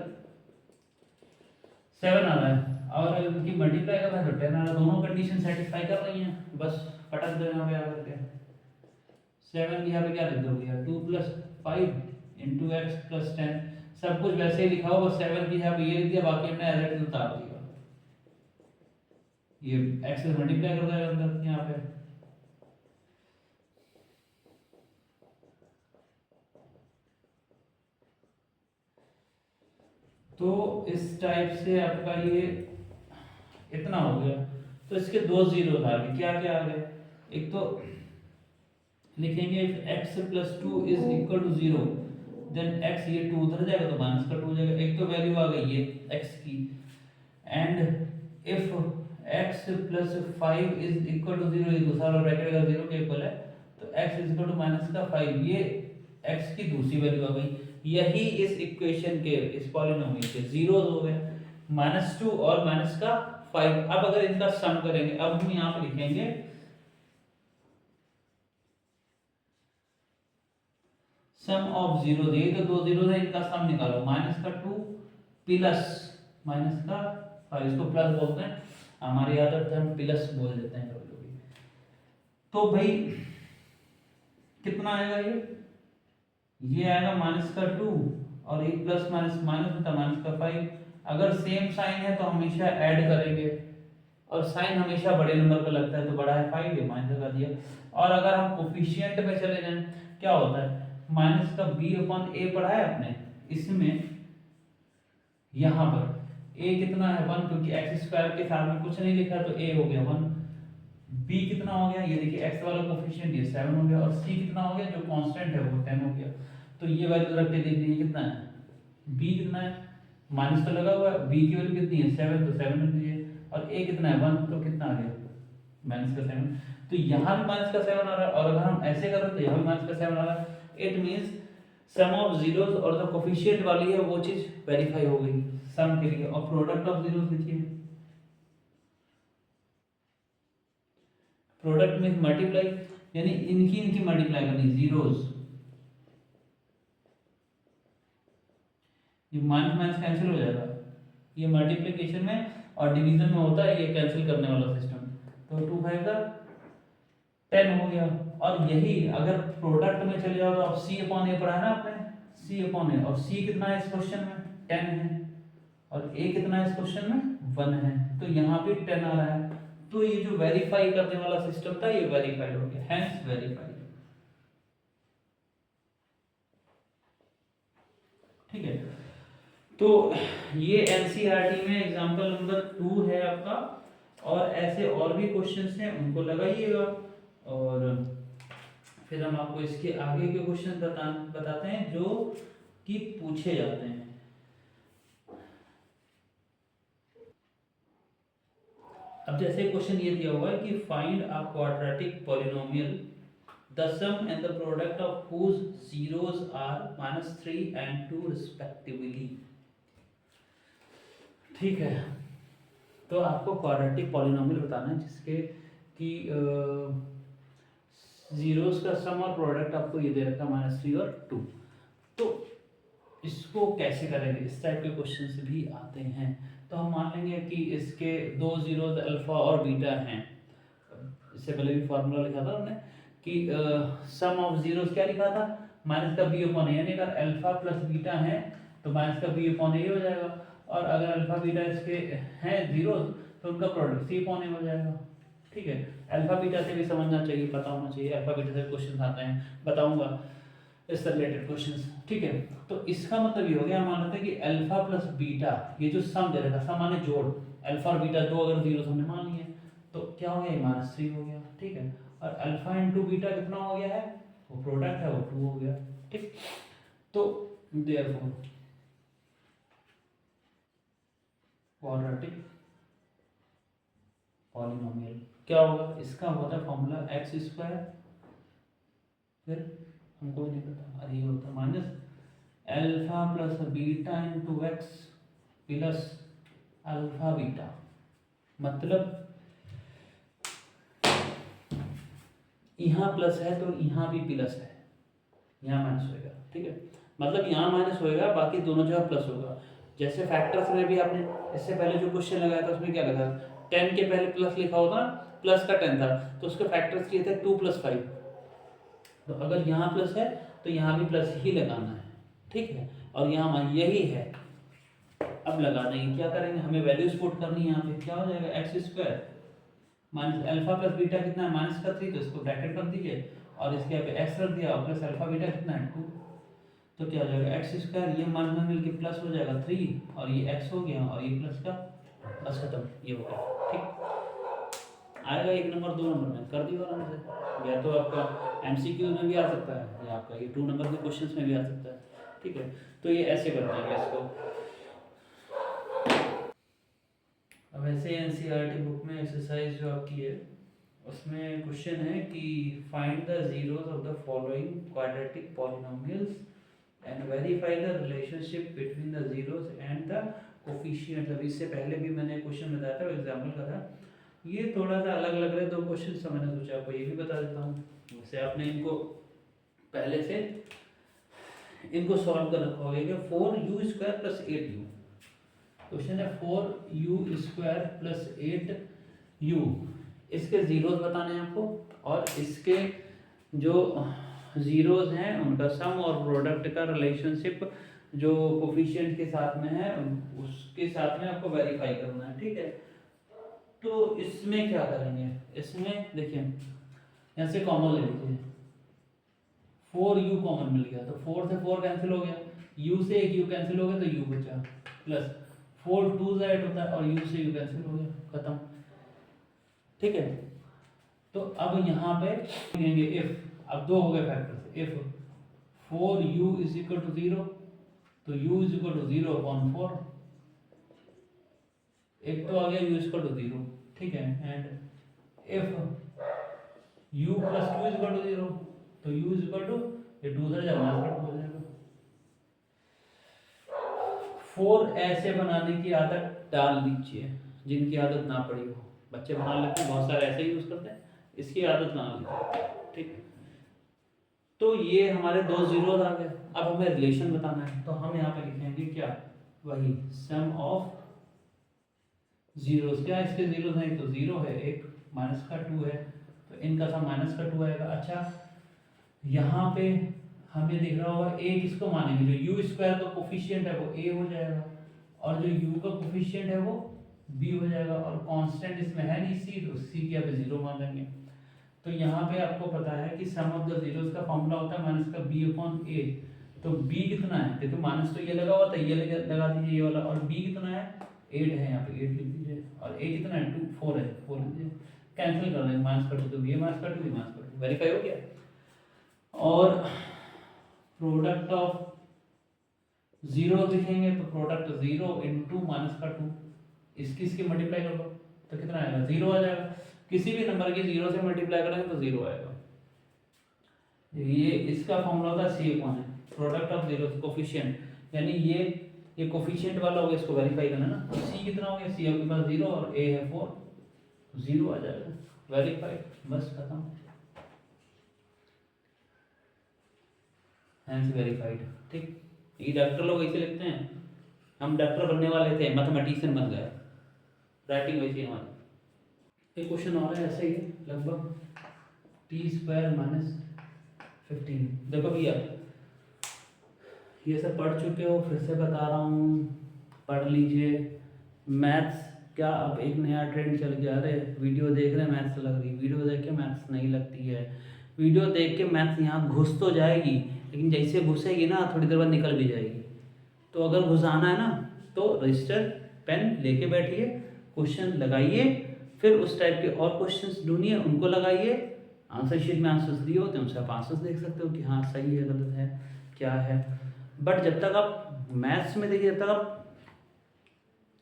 7 आ रहा है और अगर इनकी मल्टीप्लाई करना है तो 10 आ रहा है, दोनों कंडीशन सेटिस्फाई कर रही हैं, बस पटक दो यहाँ पे आकर के 7 की यहाँ पे क्या लिख दोगे यार, 2 + 5 × x + 10, सब कुछ वैसे ही लिखा हो, बस 7 की यहाँ पे ये लिख दिया, बाकी हमने एज इट इज उतार दिया। ये x से मल्टीप्लाई कर देगा अंदर यहाँ पे। तो इस टाइप से आपका ये इतना हो गया। तो इसके दो जीरो आ गए, क्या क्या आ गए, एक तो लिखेंगे x plus two is equal to zero, then x ये टू उधर जाएगा तो माइनस का टू हो जाएगा, एक तो वैल्यू आ गई है x की। And if x plus five is equal to zero, ये दूसरा वाला ब्रैकेट अगर जीरो के इक्वल है तो x is equal to minus का फाइव, ये x की दूसरी वैल्यू आ गई। यही इस इक्वेशन के, इस पॉलिनोमियल के जीरोस हो गए, माइनस टू और माइनस का फाइव। अब अगर इनका सम करेंगे, अब हम यहाँ पे लिखेंगे सम ऑफ जीरो, यही तो दो जीरो है, इनका सम निकालो, माइनस का टू प्लस माइनस का फाइव, इसको प्लस बोलते हैं, हमारी आदत है हम प्लस बोल देते हैं कभी कभी। तो भाई कितना आएगा ये आएगा माइनस का टू और ये प्लस माइनस माइनस होता है माइनस का फाइव। अगर सेम साइन है तो हमेशा ऐड करेंगे, और साइन हमेशा बड़े नंबर पर लगता है, तो बड़ा है फाइव, ये माइनस कर दिया। और अगर हम कोफिशिएंट पे चले जाएं, क्या होता है, माइनस का b अपॉन ए पढ़ा है आपने, इसमें यहाँ पर a कितना है वन, क्योंकि एक्स स्क्वायर के साथ में कुछ नहीं लिखा तो a हो गया वन। b कितना हो गया, ये देखिए x वाला कोफिशिएंट ये 7 हो गया, और c कितना हो गया, जो कांस्टेंट है वो 10 हो गया। तो ये वैल्यू रख के देख लीजिए कितना है, b कितना है, माइनस तो लगा हुआ है, b की वैल्यू कितनी है 7, तो 7 रख दीजिए, और a कितना है 1, तो कितना आ गया माइनस का 7। तो यहाँ भी माइनस का 7 आ रहा है, और अगर हम ऐसे कर रहे तो यहाँ भी माइनस का 7 आ रहा है। It means sum of zeros और जो कोफिशिएंट वाली है वो चीज वेरीफाई हो गई सम के लिए। और प्रोडक्ट ऑफ जीरोस लिखिए, प्रोडक्ट मींस मल्टीप्लाई, यानी इनकी मल्टीप्लाई करनी, जीरोस, ये माइनस माइनस कैंसिल हो जाएगा, ये मल्टीप्लिकेशन में और डिवीजन में होता है ये कैंसिल करने वाला सिस्टम। तो 2 5 का 10 हो गया। और यही अगर प्रोडक्ट में चले जाओ तो अब c अपॉन ए पढ़ा है ना आपने, c अपॉन ए, और c कितना है इस क्वेश्चन में 10 है, और a कितना है इस क्वेश्चन में 1 है, तो यहाँ पे 10 आ रहा है। तो ये जो वेरीफाई करने वाला सिस्टम था ये वेरीफाइड हो गया, हेंस वेरीफाइड। ठीक है, तो ये एनसीईआरटी में एग्जांपल नंबर 2 है आपका, और ऐसे और भी क्वेश्चंस हैं उनको लगाइएगा, और फिर हम आपको इसके आगे के क्वेश्चन बताते हैं जो कि पूछे जाते हैं। अब जैसे क्वेश्चन ये दिया हुआ है कि find a quadratic polynomial the sum and the product of whose zeros are -3 and 2 respectively। ठीक है, तो आपको क्वाड्रेटिक पॉलिनोमियल बताना है जिसके कि जीरोस का सम और प्रोडक्ट आपको ये दे रखा है -3 और 2। तो इसको कैसे करेंगे, इस टाइप के क्वेश्चंस भी आते हैं। तो हम मान लेंगे कि इसके दो जीरोस अल्फा और बीटा हैं, इससे पहले भी फार्मूला लिखा था हमने कि सम ऑफ जीरोस क्या लिखा था, माइनस का बी अपॉन ए, यानी अगर अल्फा प्लस बीटा है तो माइनस का बी अपॉन ए हो जाएगा, और अगर अल्फा बीटा इसके हैं जीरोस तो उनका प्रोडक्ट सी अपॉन ए हो जाएगा। ठीक है, अल्फा बीटा से भी समझना चाहिए, पता होना चाहिए, अल्फा बीटा से क्वेश्चन आते हैं, बताऊंगा इससे रिलेटेड क्वेश्चंस। ठीक है, तो इसका मतलब ये हो गया, हम मानते हैं कि अल्फा प्लस बीटा, ये जो सम दे रखा, सम माने जोड़, अल्फा और बीटा दो अगर जीरो हमने मान लिए तो क्या हो गया, -3 हो गया। ठीक है, और अल्फा इंटू बीटा कितना हो गया है, वो प्रोडक्ट है वो 2 हो गया। ठीक, तो देयरफॉर क्वाड्रेटिक पॉलिनोमियल क्या होगा, इसका होता है फॉर्मूला x², फिर हमको नहीं पता, अरे ये होता है minus alpha plus beta into x plus alpha beta, मतलब यहाँ प्लस है तो यहाँ भी प्लस है, यहाँ माइनस होएगा। ठीक है, मतलब यहाँ माइनस होएगा, बाकी दोनों जगह प्लस होगा। जैसे फैक्टर्स में भी आपने इससे पहले जो क्वेश्चन लगाया था उसमें क्या लिखा था, 10 के पहले प्लस लिखा होता, प्लस का 10 था तो उसके फैक्टर्स किए थे 2 + 5, तो अगर यहाँ प्लस है तो यहाँ भी प्लस ही लगाना है। ठीक है, और यहाँ यही है, अब लगाना है, क्या करेंगे, हमें वैल्यूज पुट करनी है, यहाँ पे क्या हो जाएगा x² minus alpha plus beta कितना है -3, तो इसको ब्रैकेट कर दीजिए और इसके यहाँ पे एक्स रख दिया और प्लस अल्फा बीटा कितना है 2, तो क्या हो जाएगा एक्स स्क्वायर, ये मान में मिलकर प्लस हो जाएगा 3 और ये एक्स हो गया और ये प्लस का बस खत्म, ये हो गया। ठीक, आएगा 1 नंबर 2 नंबर में कर दिया आराम से, या तो आपका एमसीक्यू में भी आ सकता है या आपका ये 2 नंबर के क्वेश्चंस में भी आ सकता है। ठीक है, तो ये ऐसे करते हैं इसको। अब ऐसे एनसीईआरटी बुक में एक्सरसाइज जो आपकी है उसमें क्वेश्चन है कि find the zeros of the following quadratic polynomials and verify the relationship between the zeros and the coefficients. अभी इससे पहले भी मैंने क्वेश्चन बताया था, एग्जाम्पल का था, ये थोड़ा सा अलग लग रहे दो क्वेश्चन, तो मैंने सोचा आपको ये भी बता देता हूँ। वैसे आपने इनको पहले से इनको सॉल्व कर रखा होगा। 4u² + 8u, क्वेश्चन है 4u² + 8u, इसके जीरोस बताने हैं आपको और इसके जो जीरोस हैं उनका सम और प्रोडक्ट का रिलेशनशिप जो कोफिशिएंट के साथ में है उसके साथ में आपको वेरीफाई करना है। ठीक है, तो इसमें क्या करेंगे, इसमें देखिए यहाँ से कॉमन ले लीजिए, 4u कॉमन मिल गया तो 4 से 4 कैंसिल हो गया, u से एक u कैंसिल हो गया तो u बचा, प्लस 4 2 से 8 होता है और u से u कैंसिल हो गया, खत्म। ठीक है, तो अब यहाँ पे लिखेंगे इफ, अब 2 हो गए फैक्टर्स, इफ 4u = 0 तो u = 0/4, एक तो आ गया u = 0। ठीक है, एंड इफ u + 2 = 0 तो u ये 2 से जमा हो जाएगा। 4 ऐसे बनाने की आदत डाल दीजिए जिनकी आदत ना पड़ी हो, बच्चे बना लेते हैं, बहुत सारे ऐसे ही यूज करते हैं, इसकी आदत ना लीजिए। ठीक, तो ये हमारे 2 जीरोस आ गए। अब हमें रिलेशन बताना है तो हम यहाँ पे लिखेंगे क्या, वही सम ऑफ जीरोस। क्या इसके जीरोस हैं, तो 0 है, एक -2 है तो इनका सम -2 आएगा। अच्छा, यहाँ पे हमें दिख रहा होगा a किसको मानेंगे, जो u² का कोफिशिएंट है वो a हो जाएगा और जो u का कोफिशिएंट है वो b हो जाएगा, और कांस्टेंट इसमें है नहीं c, तो c की आप 0 मान लेंगे। तो यहाँ पे आपको पता है कि सम ऑफ द जीरोस का फॉर्मूला होता है -b/a, तो b कितना है, देखो माइनस तो ये लगा हुआ था, ये लगा दीजिए ये वाला, और b कितना है 8 है, यहाँ पे 8 लिख दीजिए, और a कितना है 2 4 है, 4 लीजिए, कैंसिल कर देंगे, -2 तो ये -2 ये -2, वेरीफाई हो गया। और प्रोडक्ट ऑफ जीरो लिखेंगे तो प्रोडक्ट 0 × -2, इसकी मल्टीप्लाई कर दो तो कितना आएगा 0 आ जाएगा। किसी भी नंबर की 0 से मल्टीप्लाई करेंगे तो 0 आएगा। ये इसका फॉर्मूला होता है C/, product of zero coefficient, यानी ये कोफिशिएंट वाला हो गया, इसको वेरीफाई करना है ना। C कितना हो गया, C आपके पास 0 और A है 4, 0 आ जाएगा, वेरीफाई, बस खत्म, हैंस वेरीफाइड। ठीक, ये डॉक्टर लोग ऐसे लिखते हैं, हम डॉक्टर बनने वाले थे, मैथमेटिशियन बन गए, राइटिंग वैसी हमारी। एक क्वेश्चन और है ऐसे ही लगभग, t² - 15। देखो भैया ये सब पढ़ चुके हो, फिर से बता रहा हूँ, पढ़ लीजिए। मैथ्स क्या अब एक नया ट्रेंड चल गया, अरे वीडियो देख रहे मैथ्स लग रही, वीडियो देख के मैथ्स नहीं लगती है, वीडियो देख के मैथ्स यहाँ घुस तो जाएगी लेकिन जैसे घुसेगी ना थोड़ी देर बाद निकल भी जाएगी। तो अगर घुसाना है ना तो रजिस्टर पेन लेके बैठिए, क्वेश्चन लगाइए, फिर उस टाइप के और क्वेश्चंस ढूंढिए, उनको लगाइए, आंसर शीट में आंसर्स दिए होते हैं उनसे आप आंसर्स देख सकते हो कि हाँ सही है गलत है क्या है। बट जब तक आप मैथ्स में देखिए, जब तक आप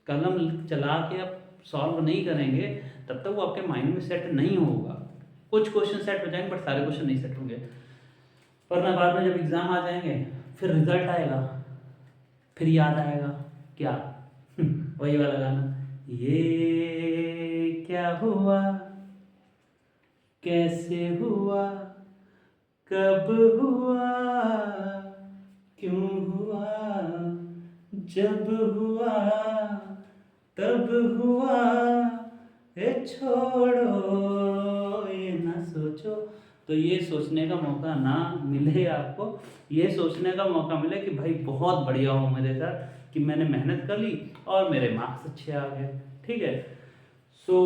कलम चला के आप सॉल्व नहीं करेंगे तब तक वो आपके माइंड में सेट नहीं होगा। कुछ क्वेश्चन सेट हो जाएंगे बट सारे क्वेश्चन नहीं सेट होंगे, वरना बाद में जब एग्ज़ाम आ जाएंगे फिर रिजल्ट आएगा, फिर याद आएगा क्या वही वाला गाना, ये क्या हुआ कैसे हुआ कब हुआ क्यों हुआ, जब हुआ तब हुआ, ए छोड़ो ये ना सोचो। तो ये सोचने का मौका ना मिले आपको, ये सोचने का मौका मिले कि भाई बहुत बढ़िया हो मेरे साथ कि मैंने मेहनत कर ली और मेरे मार्क्स अच्छे आ गए। ठीक है, सो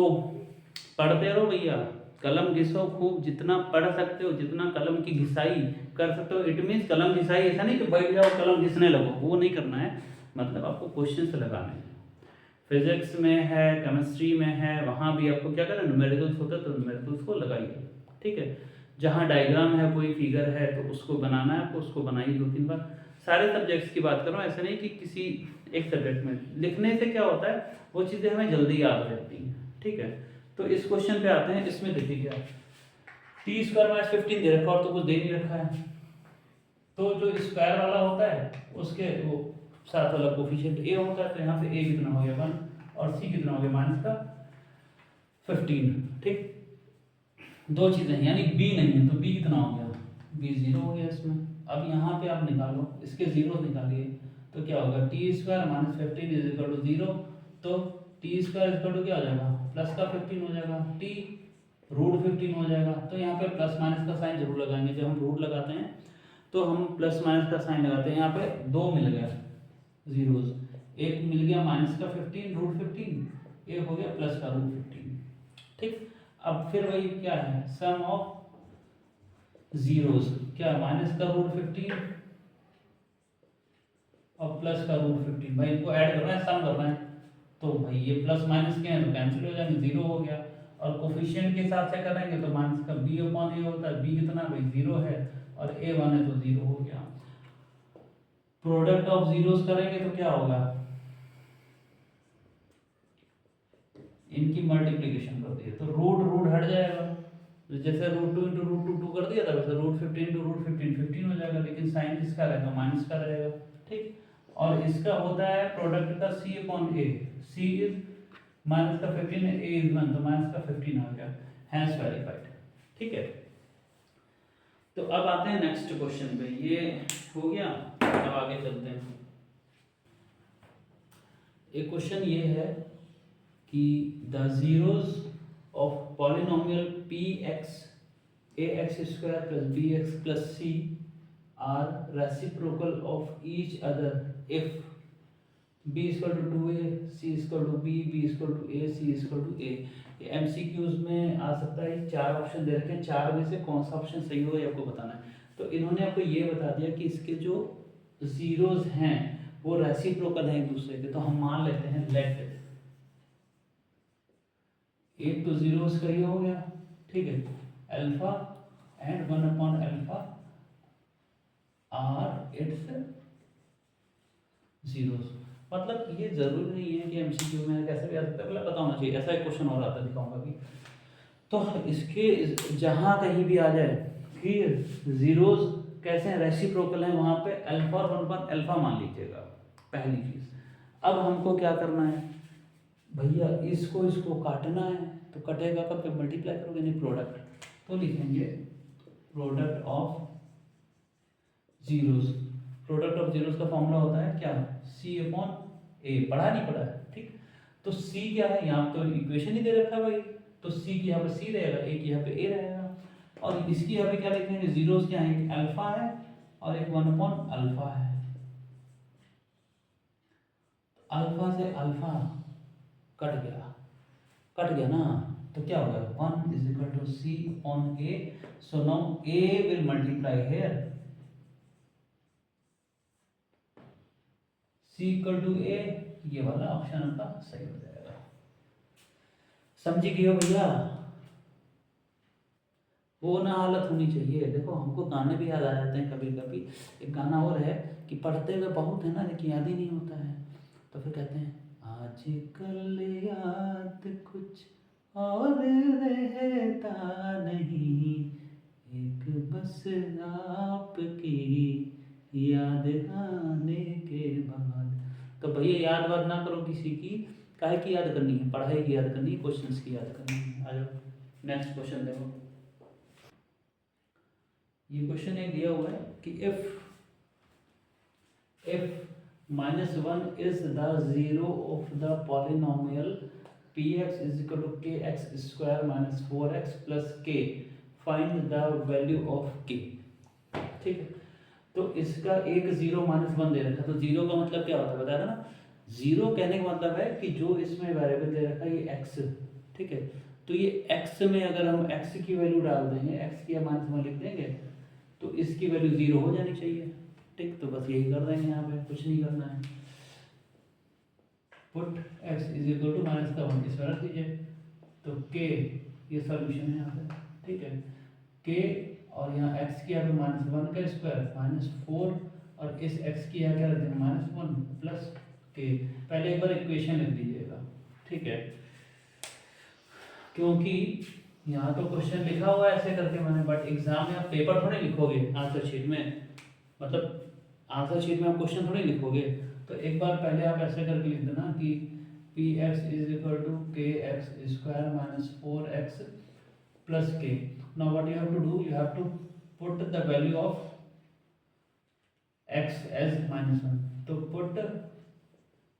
पढ़ते रहो भैया, कलम घिसो खूब, जितना पढ़ सकते हो, जितना कलम की घिसाई कर सकते हो। इट मीन्स कलम घिसाई ऐसा नहीं कि बैठ जाओ कलम घिसने लगो, वो नहीं करना है, मतलब आपको क्वेश्चन से लगाने हैं। फिजिक्स में है, केमिस्ट्री में है, वहाँ भी आपको क्या करना है, न्यूमेरिकल्स होता है तो न्यूमेरिकल्स को लगाइए, ठीक है। जहाँ डायग्राम है, कोई फिगर है तो उसको बनाना है आपको, उसको बनाइए 2-3 बार। सारे सब्जेक्ट्स की बात कर रहा हूँ, ऐसा नहीं कि किसी एक सब्जेक्ट में। लिखने से क्या होता है, वो चीज़ें हमें जल्दी याद रहती हैं, ठीक है। तो इस क्वेश्चन पे आते हैं, इसमें देखिए क्या टी स्क्वायर माइनस 15 दे रखा और तो कुछ दे नहीं रखा है, तो जो स्क्वायर वाला होता है उसके वो साथ वाला कोफिशिएंट ए होता है, तो यहाँ पे ए कितना हो गया 1 और सी कितना हो गया माइनस का 15, ठीक। दो चीज़ें हैं, यानी बी नहीं है, तो बी कितना हो गया, बी 0 हो गया इसमें। अब यहाँ पे आप निकालो, इसके जीरो निकालिए, तो क्या होगा T square minus 15 is equal to 0, तो टी स्क्वायर इक्वल टू क्या हो जाएगा, प्लस का 15 हो जाएगा, टी रूट 15 हो जाएगा। तो यहाँ पे प्लस माइनस का साइन जरूर लगाएंगे, जब हम रूट लगाते हैं तो हम प्लस माइनस का साइन लगाते हैं। यहाँ पे दो मिल गया जीरोस, एक मिल गया माइनस का 15 रूट 15, एक हो गया प्लस का रूट 15, ठीक। अब फिर वही क्या है, सम ऑफ जीरोस, क्या माइनस का रूट 15 और प्लस का रूट 15, भाई इनको ऐड करना है, सम करना है, तो भाई ये प्लस माइनस के हैं तो कैंसिल हो जाएंगे, 0 हो गया। और कोफिशिएंट के हिसाब से करेंगे तो माइनस का बी अपॉन ए होता है, बी कितना भाई 0 है और ए 1 है तो 0 हो गया। प्रोडक्ट ऑफ जीरोस करेंगे तो क्या होगा, इनकी मल्टीप्लिकेशन कर दिए तो रूट रूट हट जाएगा, तो जैसे रूट 2 इंटू रूट 2 कर दिया था, वैसे रूट 15 इंटू रूट 15 15 हो जाएगा, लेकिन साइन किसका रहेगा, माइनस का रहेगा, ठीक। और इसका होता है प्रोडक्ट का C upon A, C is minus का 15 है, ए इज 1, तो माइनस का 15 हो गया, हैंस वेरीफाइड, ठीक है। तो अब आते हैं नेक्स्ट क्वेश्चन पे, ये हो गया, अब आगे चलते हैं। एक क्वेश्चन ये है कि the zeros of polynomial P X A x square plus B x plus C are reciprocal of each other if b equal to 2a, c equal to b, b equal to a, c equal to a। ये MCQs में आ सकता है, 4 option दे रखे हैं, 4 में से कौन सा ऑप्शन सही होगा ये आपको बताना है। तो इन्होंने आपको ये बता दिया कि इसके जो जीरोस हैं वो रेसिप्रोकल हैं एक दूसरे के, तो हम मान लेते हैं लेट एक तो जीरोस का ये हो गया, ठीक है, alpha and 1 upon alpha are its zeros. मतलब ये जरूरी नहीं है कि एमसीक्यू में कैसे भी आ सकता है, मतलब पता होना चाहिए। ऐसा एक क्वेश्चन और आता है, दिखाऊंगा अभी। तो इसके जहां कहीं भी आ जाए फिर जीरोस कैसे हैं, रेसिप्रोकल है, वहां पे अल्फा और 1 अपॉन अल्फा मान लीजिएगा, पहली चीज। अब हमको क्या करना है भैया, इसको काटना है, तो कटेगा कब, जब मल्टीप्लाई करोगे, नहीं प्रोडक्ट, तो लिखेंगे product of zeros. Product of zeros का फॉर्मूला होता है क्या, सी अपॉन ए, पढ़ा नहीं पढ़ा है, ठीक। तो सी क्या है, यहाँ तो इक्वेशन ही दे रखा है भाई, तो सी की यहाँ पे सी रहेगा, ए की यहाँ पे ए रहेगा, और इसकी यहाँ पे क्या लिखेंगे, जीरोस क्या है, एक अल्फा है और एक 1 अपॉन अल्फा है। अल्फा से अल्फा कट गया ना, तो क्या हो गया 1 is equal to C upon A, so now I will multiply here, C equal to A, ये वाला ऑप्शन आपका सही हो जाएगा। समझी गए हो भैया, वो ना हालत होनी चाहिए। देखो हमको गाने भी याद आ जाते हैं कभी कभी, एक गाना और है कि पढ़ते हुए बहुत है ना, लेकिन याद ही नहीं होता है, तो फिर कहते हैं आजकल याद कुछ और रहता नहीं, एक बस आपकी याद आने के बाद। तो भैया याद वाद ना करो किसी की, काहे की याद करनी है, पढ़ाई की याद करनी है, क्वेश्चंस की याद करनी है। आ जाओ नेक्स्ट क्वेश्चन देखो, ये क्वेश्चन एक दिया हुआ है कि if -1 is the zero of the polynomial px is equal to kx square minus 4x plus k, find the value of k, ठीक है। तो इसका एक 0 -1 दे रखा, तो 0 का मतलब क्या होता है बताया ना, 0 कहने का मतलब है कि जो इसमें वेरिएबल दे रखा है ये x, ठीक है, तो ये x में अगर हम x की वैल्यू डाल देंगे, x की -1 लिख देंगे, तो इसकी वैल्यू 0 हो जानी चाहिए। ठीक, तो बस यही कर देंगे, यहाँ पे कुछ नहीं करना है। Put x is equal to -1 इसमें रख दीजिए, तो k ये सॉल्यूशन है यहाँ पे। ठीक है, k और यहाँ x की यहाँ पे -1 का स्क्वायर -4 और इस x की यहाँ क्या रख देंगे -1 प्लस k। पहले एक बार इक्वेशन लिख दीजिएगा, ठीक है, क्योंकि यहाँ तो क्वेश्चन लिखा हुआ है ऐसे करके मैंने, बट एग्जाम में आप पेपर थोड़ी लिखोगे आंसर शीट में, मतलब आंसर शीट में आप क्वेश्चन थोड़ी लिखोगे। तो एक बार पहले आप ऐसे करके लिख देना कि P X is equal to K X square -4x plus K. Now what you have to do, you have to put the value of x as -1, तो put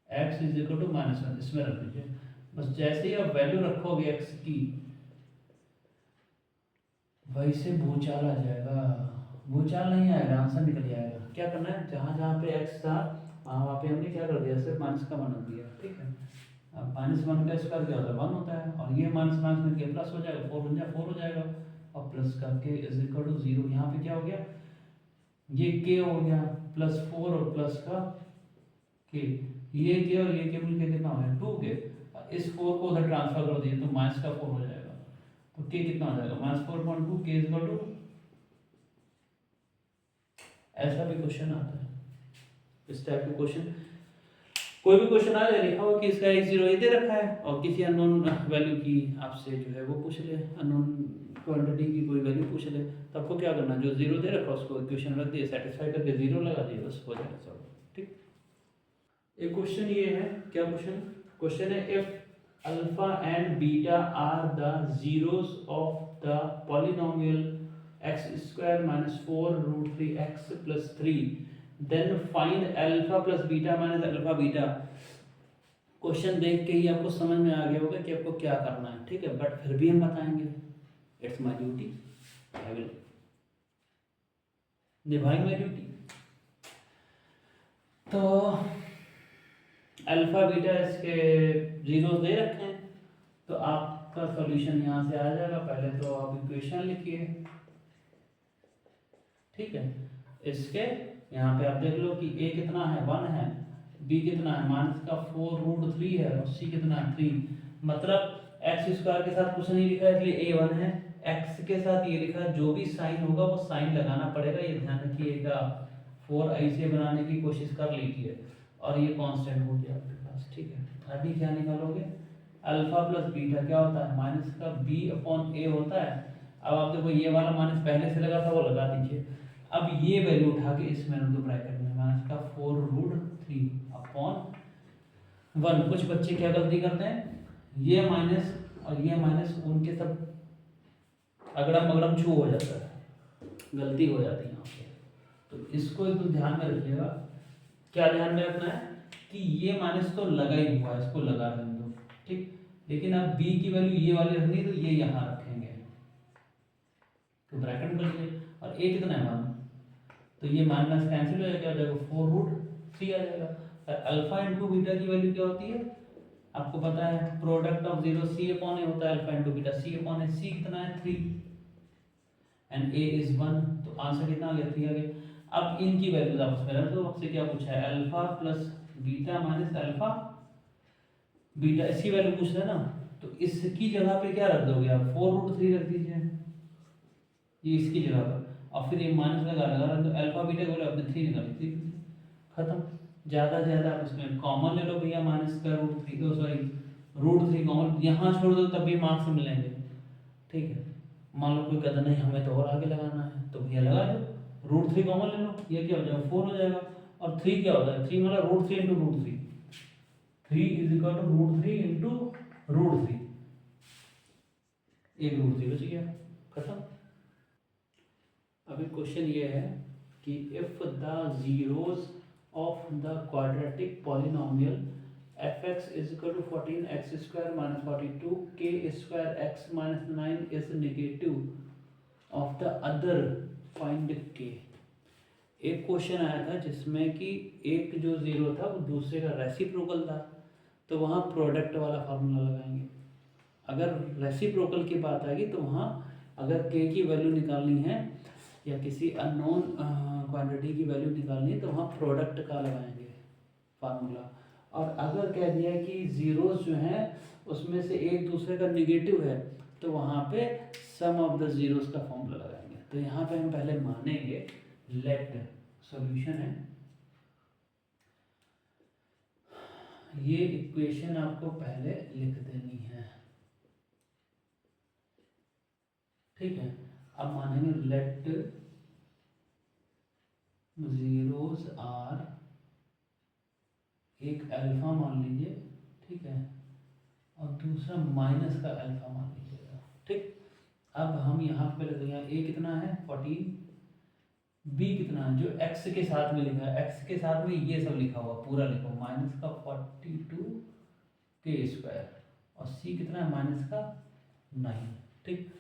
x is equal to -1 इसमें रख दीजिए। बस जैसे ही आप value रखोगे x की, वैसे भूचाल आ जाएगा। भूचाल नहीं आएगा, आंसर निकल जाएगा। क्या करना है, जहाँ जहाँ पे x था वहाँ पे हमने क्या कर दिया, सिर्फ माइनस का 1 रख दिया। ठीक है, अब -1 का स्क्वायर क्या होता है, 1 होता है, और ये माइनस माइनस में के प्लस हो जाएगा, 4 बन जाए 4 हो जाएगा, और प्लस करके इज इक्वल टू 0। यहाँ पे क्या हो गया, ये k हो गया प्लस 4 और प्लस का k, ये k और ये k मिलकर कितना हो गया 2k। इस 4 को उधर ट्रांसफर कर दिए तो माइनस का 4 हो जाएगा, तो k कितना हो जाएगा -4.2 k इज इक्वल टू। ऐसा भी क्वेश्चन आता है, इस टाइप के क्वेश्चन, कोई भी क्वेश्चन आ जाए लिखा हुआ कि इसका x0 ये दे रखा है और किसी अननोन वैल्यू की आपसे जो है वो पूछ ले, अननोन क्वांटिटी की कोई वैल्यू पूछ ले, तो आपको क्या करना, जो 0 दे रखा है उसको इक्वेशन रख दिए, सेटिस्फाई करके 0 लगा दिए, बस हो जाएगा सब। ठीक, एक क्वेश्चन ये है, क्या क्वेश्चन, क्वेश्चन है if alpha and beta are the zeros of the polynomial x square -4√3x + 3 then find alpha plus beta minus alpha beta. Question देख के ही आपको समझ में आ गया होगा कि आपको क्या करना है। ठीक है, बट फिर भी हम बताएंगे, it's my duty, I will निभाइंग माय ड्यूटी। तो अल्फा बीटा इसके जीरो दे रखे हैं, तो आपका सॉल्यूशन यहाँ से आ जाएगा। पहले तो आप इक्वेशन लिखिए, ठीक है, इसके यहाँ पे आप देख लो कि a कितना है 1 है, b कितना है -4√3 है, और c कितना है 3। मतलब x स्क्वायर के साथ कुछ नहीं लिखा है इसलिए a 1 है, x के साथ ये लिखा है, जो भी साइन होगा वो साइन लगाना पड़ेगा, ये ध्यान रखिएगा। 4 ऐसे बनाने की कोशिश कर लीजिए, और ये कांस्टेंट हो गया आपके पास। ठीक है, अभी क्या निकालोगे, अल्फा प्लस बीटा क्या होता है, माइनस का b/a होता है। अब आप देखो ये वाला माइनस पहले से लगा था वो लगा दीजिए। अब ये वैल्यू उठा के इसमें रख दो ब्रैकेट में, माइनस का 4√3/1। कुछ बच्चे क्या गलती करते हैं, ये माइनस और ये माइनस उनके सब अगड़म बगड़म छू हो जाता है, गलती हो जाती है यहाँ पे। तो इसको एकदम ध्यान में रखिएगा। क्या ध्यान में रखना है कि ये माइनस तो लगा ही हुआ है, इसको लगा रहने दो, ठीक। लेकिन अब b की वैल्यू ये वाली रखनी है, तो ये यहाँ रखेंगे, तो ब्रैकेट में रखिए, और a कितना है 1, तो ये माइनस कैंसिल हो जाएगा, 4√3 आ जाएगा। और अल्फा इंटू बीटा की वैल्यू क्या होती है, आपको पता है, प्रोडक्ट ऑफ 0 c/a होता है, alpha into beta c/a, c कितना है 3 एंड a इज 1, तो आंसर कितना आ गया 3 आ गया। अब इनकी वैल्यूज आपस में रख दो। आपसे क्या पूछा है, alpha plus beta minus alpha beta, इसकी वैल्यू पूछ रहे हैं ना, तो इसकी जगह पे क्या रख दोगे आप, 4√3 रख दीजिए, ये इसकी जगह पर, और फिर ये माइनस लगा तो अल्फा बीटा को आपने 3 निकाली, 3 खत्म। ज़्यादा से ज़्यादा आप इसमें कॉमन ले लो भैया, माइनस का √3, सॉरी √3 कॉमन यहाँ छोड़ दो तब भी मार्क्स मिलेंगे। ठीक है, मान लो कोई कहता नहीं हमें तो और आगे लगाना है, तो भैया लगा दो, √3 कॉमन ले लो, ये क्या हो जाएगा 4 हो जाएगा। और 3 क्या होता है, 3 मतलब √3 into √3, 3 is equal to √3 into √3, एक √3 बच गया, खत्म। अभी क्वेश्चन ये है कि if the zeros of the quadratic polynomial f(x) is equal to 14x square minus 42 k square x minus 9 is negative of the other, find k। एक question आया था जिसमें कि एक जो जीरो था वो दूसरे का रेसिप्रोकल था, तो वहाँ प्रोडक्ट वाला फार्मूला लगाएंगे। अगर रेसिप्रोकल की बात आएगी तो वहाँ अगर के की वैल्यू निकालनी है या किसी अननोन क्वांटिटी की वैल्यू निकालनी है तो वहाँ प्रोडक्ट का लगाएंगे फार्मूला। और अगर कह दिया कि जीरोस जो हैं उसमें से एक दूसरे का निगेटिव है तो वहाँ पे सम ऑफ द जीरोस का फॉर्मूला लगाएंगे। तो यहाँ पे हम पहले मानेंगे लेट सॉल्यूशन है, ये इक्वेशन आपको पहले लिख देनी है, ठीक है। अब मानेंगे लेट जीरोस आर, एक अल्फा मान लीजिए, ठीक है, और दूसरा माइनस का अल्फा मान लीजिएगा, ठीक। अब हम यहाँ पे लग गया ए कितना है 14, बी कितना है जो एक्स के साथ में लिखा है, एक्स के साथ में ये सब लिखा हुआ पूरा लिखो माइनस का 42 के स्क्वायर, और सी कितना है माइनस का 9, ठीक।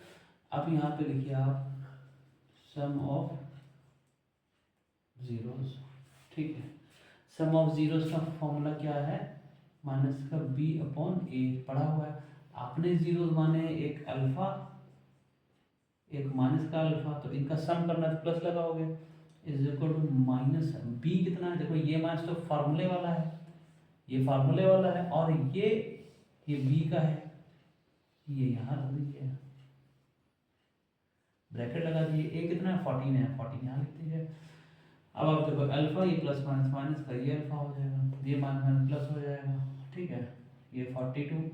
अब यहाँ पे लिखिए आप सम ऑफ जीरोस, ठीक है। सम ऑफ जीरोस का फॉर्मूला क्या है, माइनस का बी अपॉन ए पढ़ा हुआ है आपने। जीरोस माने एक अल्फा एक माइनस का अल्फा, तो इनका सम करना है तो प्लस लगाओगे, is equal to minus B कितना है, देखो ये माइनस तो फार्मूले वाला है, ये फार्मूले वाला है, और ये बी का है, ये यहाँ रख दीजिए, ब्रैकेट लगा दिए, ए कितना है 14 है, 14 यहाँ लिख दीजिए। अब आप देखो अल्फा ये प्लस माइनस, माइनस का ये अल्फा हो जाएगा, ये माइनस माइनस प्लस हो जाएगा, ठीक है। ये 42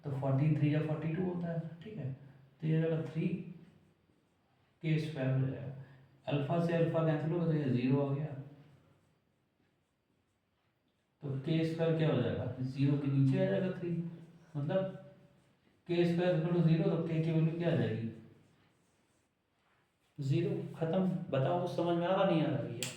तो 14 3 या 42 होता है, ठीक है। तो ये जाएगा 3 के स्क्वायर हो जाएगा, अल्फा से अल्फा कैंसिल होगा तो ये 0 हो गया, तो के स्क्वायर क्या हो जाएगा 0 के नीचे आ जाएगा 3, मतलब के स्क्वायर इक्वल टू 0, तो के की वैल्यू क्या आ जाएगी 0, खत्म। बताओ कुछ समझ में आ रहा नहीं आ रहा भैया,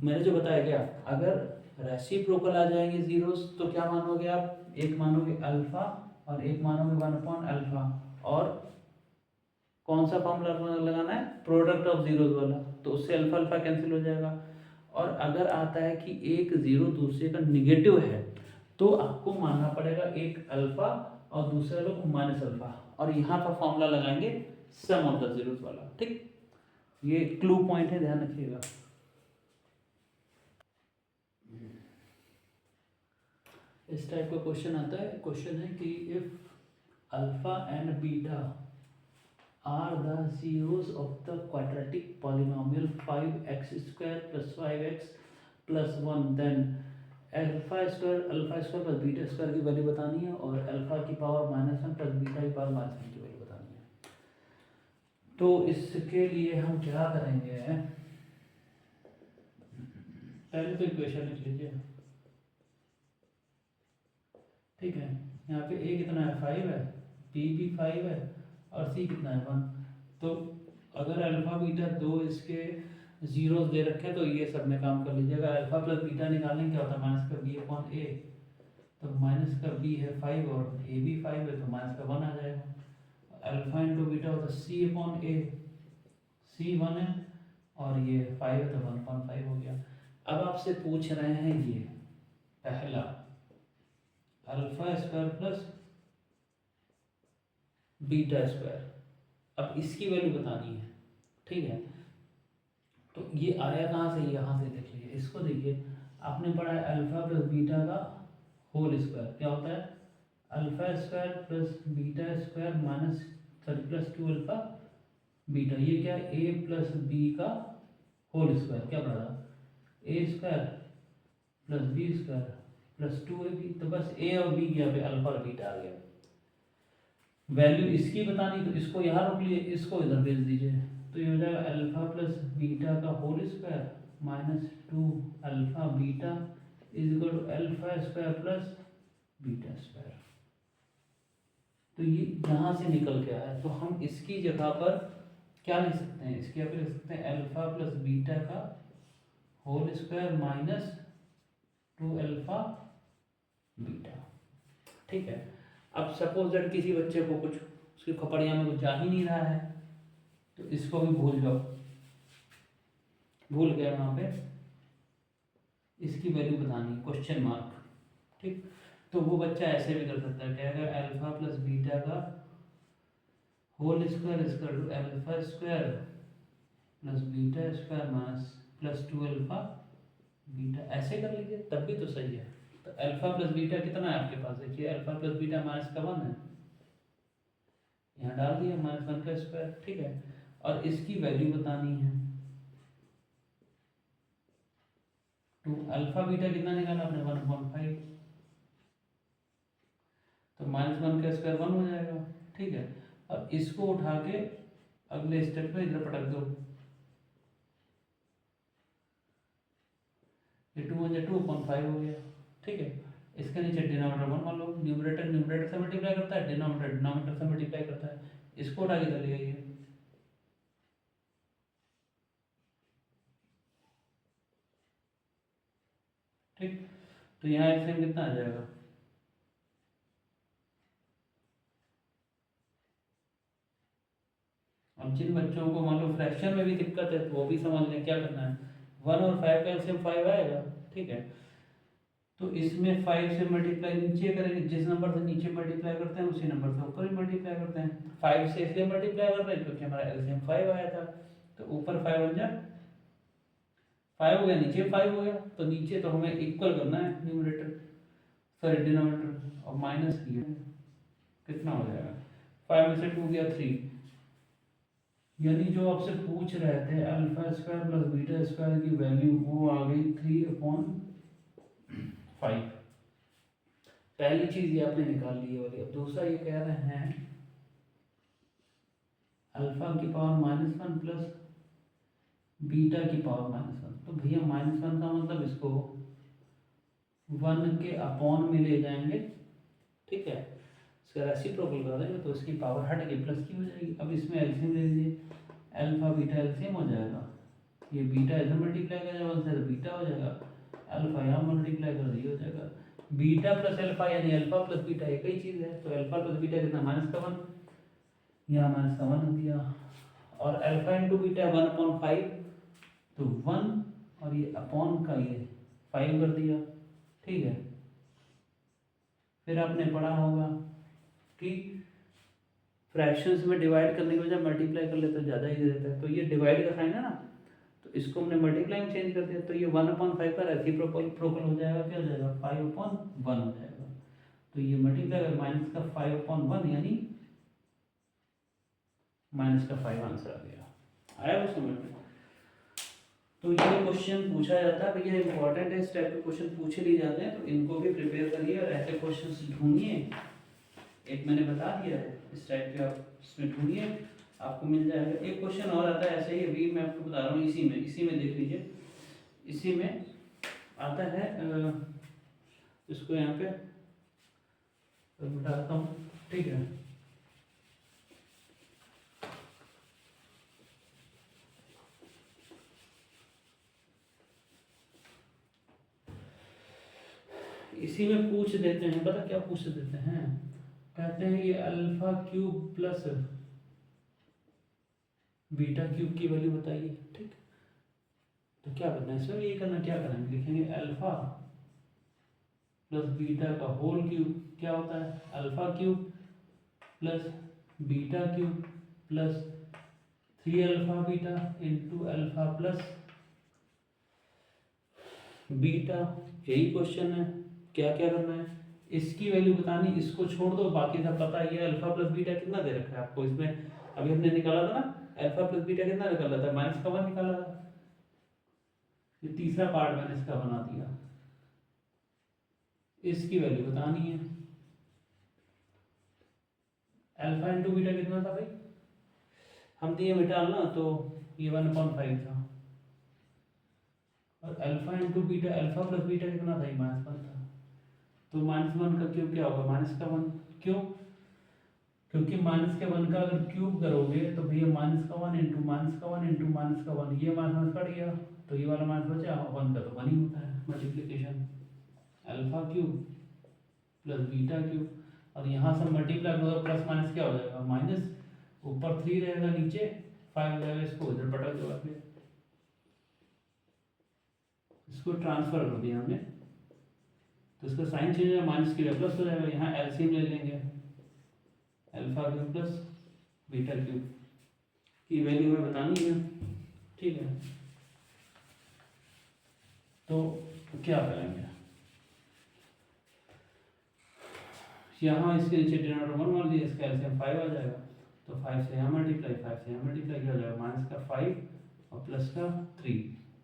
मैंने जो बताया क्या, अगर रेसिप्रोकल आ जाएंगे जीरोस तो क्या मानोगे आप, एक मानोगे अल्फा और एक मानोगे 1 अपॉन अल्फा, और कौन सा फॉर्मूला लगाना है प्रोडक्ट ऑफ जीरोस वाला, तो उससे अल्फा अल्फा कैंसिल हो जाएगा। और अगर आता है कि एक जीरो दूसरे का निगेटिव है तो आपको मानना पड़ेगा एक अल्फा और दूसरा लोग माइनस अल्फा, और यहाँ पर फॉर्मूला लगाएंगे सम ऑफ द जीरोस वाला, ठीक। ये क्लू पॉइंट है, ध्यान रखिएगा। इस टाइप का क्वेश्चन आता है, क्वेश्चन है कि if alpha and beta are the zeros of the quadratic polynomial 5x square plus 5x plus 1, then alpha square plus beta square की वैल्यू बतानी है, और अल्फा की पावर -1 प्लस बीटा की पावर -1 की वैल्यू बतानी है। तो इसके लिए हम क्या करेंगे, पहले तो इक्वेशन लिख लीजिए, ठीक है। यहाँ पे ए कितना है 5 है, बी भी 5 है, और सी कितना है 1। तो अगर अल्फा बीटा दो इसके जीरोस दे रखे हैं तो ये सब में काम कर लीजिएगा। अल्फा प्लस बीटा निकालने क्या होता है माइनस का बी अपॉन ए, तो माइनस का बी है 5 और ए भी 5 है तो माइनस का 1 आ जाएगा। अल्फा इंटू बीटा होता है सी अपॉन ए, सी 1 है और ये 5 है तो 1.5 हो गया। अब आपसे पूछ रहे हैं ये पहला alpha square plus beta square, अब इसकी वैल्यू बतानी है, ठीक है। तो ये आया कहाँ से, यहाँ से देख लीजिए, इसको देखिए, आपने पढ़ा है अल्फा प्लस बीटा का होल स्क्वायर क्या होता है, alpha square plus beta square minus plus 2 alpha beta, ये क्या है ए प्लस बी का होल स्क्वायर, क्या पढ़ा था A square plus B square plus 2ab, तो बस ए और बी यहाँ पे अल्फा और बीटा आ गया। वैल्यू इसकी बतानी तो इसको यहाँ रख लिए, इसको इधर भेज दीजिए, तो ये हो जाएगा अल्फा प्लस बीटा का whole square minus 2 alpha beta is equal to alpha square plus beta square. तो ये यहाँ से निकल के आया, तो हम इसकी जगह पर क्या लिख सकते हैं, इसकी जगह लिख सकते हैं अल्फा प्लस बीटा का whole square minus 2 alpha beta, ठीक है। अब सपोज दैट किसी बच्चे को कुछ उसकी खपड़िया में कुछ जा ही नहीं रहा है तो इसको भी भूल जाओ, भूल गए वहाँ पे इसकी वैल्यू बतानी क्वेश्चन मार्क, ठीक। तो वो बच्चा ऐसे भी कर सकता है, कहेगा अल्फा प्लस बीटा का whole square equal to alpha square plus beta square minus plus 2 alpha beta, ऐसे कर लीजिए तब भी तो सही है। तो अल्फा प्लस बीटा कितना है आपके पास, देखिए अल्फा प्लस बीटा माइनस का 1 है, यहाँ डाल दिया -1 का स्क्वायर, ठीक है। और इसकी वैल्यू बतानी है, तो अल्फा बीटा कितना निकाला आपने 1/5, तो -1 का स्क्वायर 1 हो जाएगा, ठीक है। अब इसको उठा के अगले स्टेप में इधर पटक दो, ये 2 1 2/5 हो गया, ठीक है। इसके नीचे डिनोमिनेटर 1 मान लो, न्यूमरेटर न्यूमरेटर से मल्टीप्लाई करता है, डिनोमिनेटर डिनोमिनेटर से मल्टीप्लाई करता है, इसको उठा के इधर ले आइए, ठीक। तो यहाँ एलसीएम कितना आ जाएगा, अब जिन बच्चों को मान लो फ्रैक्शन में भी दिक्कत है तो वो भी समझ लें क्या करना है, 1 और 5 का एलसीएम 5 आएगा, ठीक है। तो इसमें 5 से मल्टीप्लाई नीचे करेंगे, जिस नंबर से नीचे मल्टीप्लाई करते हैं उसी नंबर से ऊपर ही मल्टीप्लाई करते हैं, 5 से इसलिए मल्टीप्लाई कर रहे हैं क्योंकि हमारा एलसीएम 5 आया था, तो ऊपर 5 बन जाए 5 हो गया, नीचे 5 हो गया, तो नीचे तो हमें इक्वल करना है न्यूमरेटर सॉरी डिनोमिनेटर, और माइनस किया कितना हो जाएगा, 5 में से 2 गया 3, यानी जो आपसे पूछ रहे थे alpha square plus beta square की वैल्यू वो आ गई 3/5। पहली चीज ये आपने निकाल ली है वाली। अब दूसरा ये कह रहे हैं अल्फा की पावर -1 प्लस बीटा की पावर -1, तो भैया -1 का मतलब इसको 1 के अपॉन में ले जाएंगे, ठीक है, इसका रेसिप्रोकल कर देंगे तो इसकी पावर हट के प्लस की हो जाएगी। अब इसमें एलसीएम ले लीजिए, अल्फा बीटा एलसीएम हो जाएगा, ये बीटा इधर मल्टीप्लाई कर जाएगा 1 से तो बीटा हो जाएगा, अल्फा यहाँ मल्टीप्लाई कर दिया हो जाएगा, बीटा प्लस अल्फा यानी अल्फा प्लस बीटा एक ही चीज़ है, तो अल्फा प्लस बीटा कितना -1, यहाँ -1 हो दिया, और अल्फा इंटू बीटा 1/5, तो 1 और ये अपॉन का ये 5 कर दिया, ठीक है। फिर आपने पढ़ा होगा कि फ्रैक्शंस में डिवाइड करने के बजाय मल्टीप्लाई कर लेते तो ज़्यादा ही रहता है, तो ये डिवाइड का साइन है ना, तो इसको हमने मल्टीप्लाई में चेंज कर दिया, तो ये 1/5 का रेसिप्रोकल हो जाएगा, क्या हो जाएगा 5/1 हो जाएगा, तो ये मल्टीप्लाई कर माइनस का 5/1 यानी -5 आंसर आ गया। आया वो समझ में। तो ये क्वेश्चन पूछा जाता है भैया, इंपॉर्टेंट है, इस टाइप के क्वेश्चन पूछे लिए जाते हैं, तो इनको भी प्रिपेयर करिए और ऐसे क्वेश्चन ढूंढिए, एक मैंने बता दिया है इस टाइप के, आप इसमें ढूंढिए आपको मिल जाएगा। एक क्वेश्चन और आता है ऐसे ही, अभी मैं आपको बता रहा हूँ, इसी में देख लीजिए, इसी में आता है, इसको यहाँ पे बताता हूँ, ठीक है। इसी में पूछ देते हैं, पता क्या पूछ देते हैं, कहते हैं ये alpha cube plus beta cube की वैल्यू बताइए, ठीक। तो क्या करना है इसमें, ये करना, क्या करेंगे, लिखेंगे अल्फा प्लस बीटा का होल क्यूब, क्या होता है alpha cube plus beta cube plus 3 alpha beta into alpha plus beta, यही क्वेश्चन है। क्या क्या करना है, इसकी वैल्यू बतानी, इसको छोड़ दो, बाकी सब पता ही है। अल्फा प्लस बीटा कितना दे रखा है आपको, इसमें अभी हमने निकाला था ना, अल्फा प्लस बीटा कितना निकाला था, -1 निकाला था, ये तीसरा पार्ट मैंने इसका बना दिया, इसकी वैल्यू बतानी है। अल्फा इंटू बीटा कितना था भाई, हम दिए मिटा ना, तो ये 1/5 था, और alpha into beta, alpha plus beta कितना था, ये -1 था, तो -1 का क्यूब क्या होगा, -1, क्यों, क्योंकि -1 का अगर क्यूब करोगे तो भैया -1 इंटू -1 इंटू -1, ये माइनस कट गया, तो ये वाला माइनस बचा, 1 का तो 1 ही होता है multiplication, alpha cube plus beta cube, और यहाँ से मल्टीप्लाई करो प्लस माइनस क्या हो जाएगा, माइनस, ऊपर 3 रहेगा नीचे 5 हो जाएगा, इसको इधर पटक दो, इसको ट्रांसफर कर दिया हमने, तो इसका साइन चेंज है, माइनस की प्लस हो जाएगा। यहाँ एलसीएम ले लेंगे, alpha cube plus beta cube की वैल्यू हमें बतानी है, ठीक है। तो क्या करेंगे, यहाँ इसके नीचे डिनोमिनेटर 1 मान लीजिए, इसका एलसीएम 5 आ जाएगा। तो 5 से यहाँ मल्टीप्लाई, 5 से यहाँ मल्टीप्लाई क्या हो जाएगा, माइनस का 5 और प्लस का 3।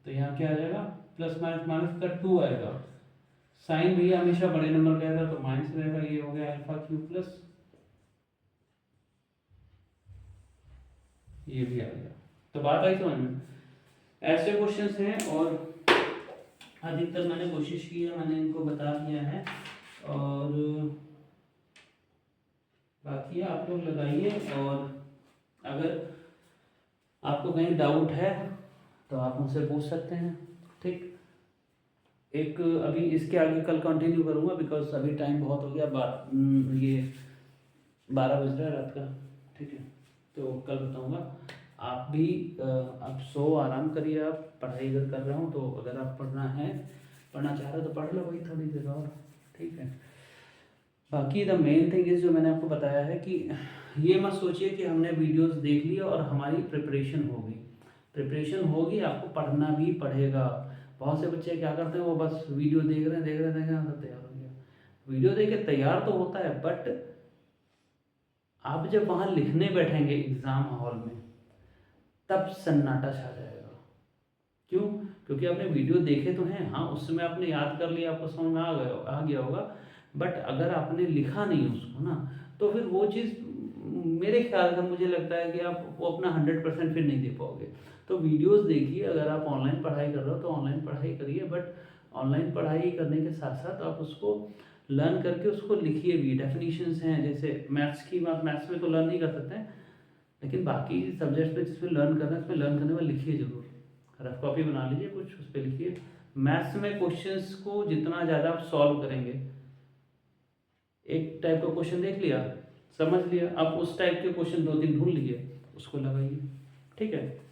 तो यहाँ क्या आ जाएगा, प्लस माइनस माइनस का 2 आएगा। साइन भैया हमेशा बड़े नंबर का आएगा तो माइनस रहेगा। ये हो गया अल्फा क्यूब प्लस, ये भी आ गया। तो बात आई समझ में। ऐसे क्वेश्चंस हैं और अधिकतर मैंने कोशिश की है, मैंने इनको बता दिया है। और बाकी आप लोग लगाइए, और अगर आपको कहीं डाउट है तो आप मुझसे पूछ सकते हैं, ठीक। एक अभी इसके आगे कल कंटिन्यू करूँगा, बिकॉज अभी टाइम बहुत हो गया, ये 12 बज रहा है रात का, ठीक है। तो कल बताऊँगा। आप भी आप सो आराम करिए, आप पढ़ाई अगर कर रहे हो तो, अगर आप पढ़ना चाह रहे हो तो पढ़ लो भाई थोड़ी देर और, ठीक है। बाकी द मेन थिंग इज़, जो मैंने आपको बताया है कि ये मत सोचिए कि हमने वीडियोस देख ली और हमारी प्रिपरेशन होगी, आपको पढ़ना भी पड़ेगा। बहुत से बच्चे क्या करते हैं, वो बस वीडियो देख रहे हैं सब तैयार हो गया। वीडियो देख के तैयार तो होता है, बट आप जब वहाँ लिखने बैठेंगे एग्ज़ाम हॉल में, तब सन्नाटा छा जाएगा। क्यों? क्योंकि आपने वीडियो देखे तो हैं, हाँ उस समय आपने याद कर लिया, आपको समझ में आ गया होगा, बट अगर आपने लिखा नहीं उसको ना, तो फिर वो चीज़ मेरे ख्याल से मुझे लगता है कि आप वो अपना 100% फिर नहीं दे पाओगे। तो वीडियोस देखिए, अगर आप ऑनलाइन पढ़ाई कर रहे हो तो ऑनलाइन पढ़ाई करिए, बट ऑनलाइन पढ़ाई करने के साथ साथ आप उसको लर्न करके उसको लिखिए भी। डेफिनीशंस हैं, जैसे मैथ्स की बात, मैथ्स में तो लर्न नहीं कर सकते हैं, लेकिन बाकी सब्जेक्ट्स में जिसमें लर्न करना है उसमें लर्न करने में लिखिए ज़रूर। रफ कॉपी बना लीजिए कुछ, उस पर लिखिए। मैथ्स में क्वेश्चंस को जितना ज़्यादा आप सॉल्व करेंगे, एक टाइप का क्वेश्चन देख लिया, समझ लिया, आप उस टाइप के क्वेश्चन 2-3 ढूंढ लीजिए, उसको लगाइए, ठीक है।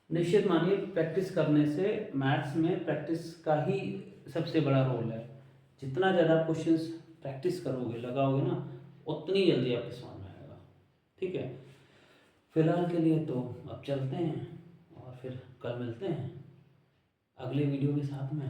निश्चित मानिए प्रैक्टिस करने से, मैथ्स में प्रैक्टिस का ही सबसे बड़ा रोल है। जितना ज़्यादा क्वेश्चंस प्रैक्टिस करोगे, लगाओगे ना, उतनी जल्दी आपके समझ में आएगा, ठीक है। फिलहाल के लिए तो अब चलते हैं, और फिर कल मिलते हैं अगले वीडियो के साथ में।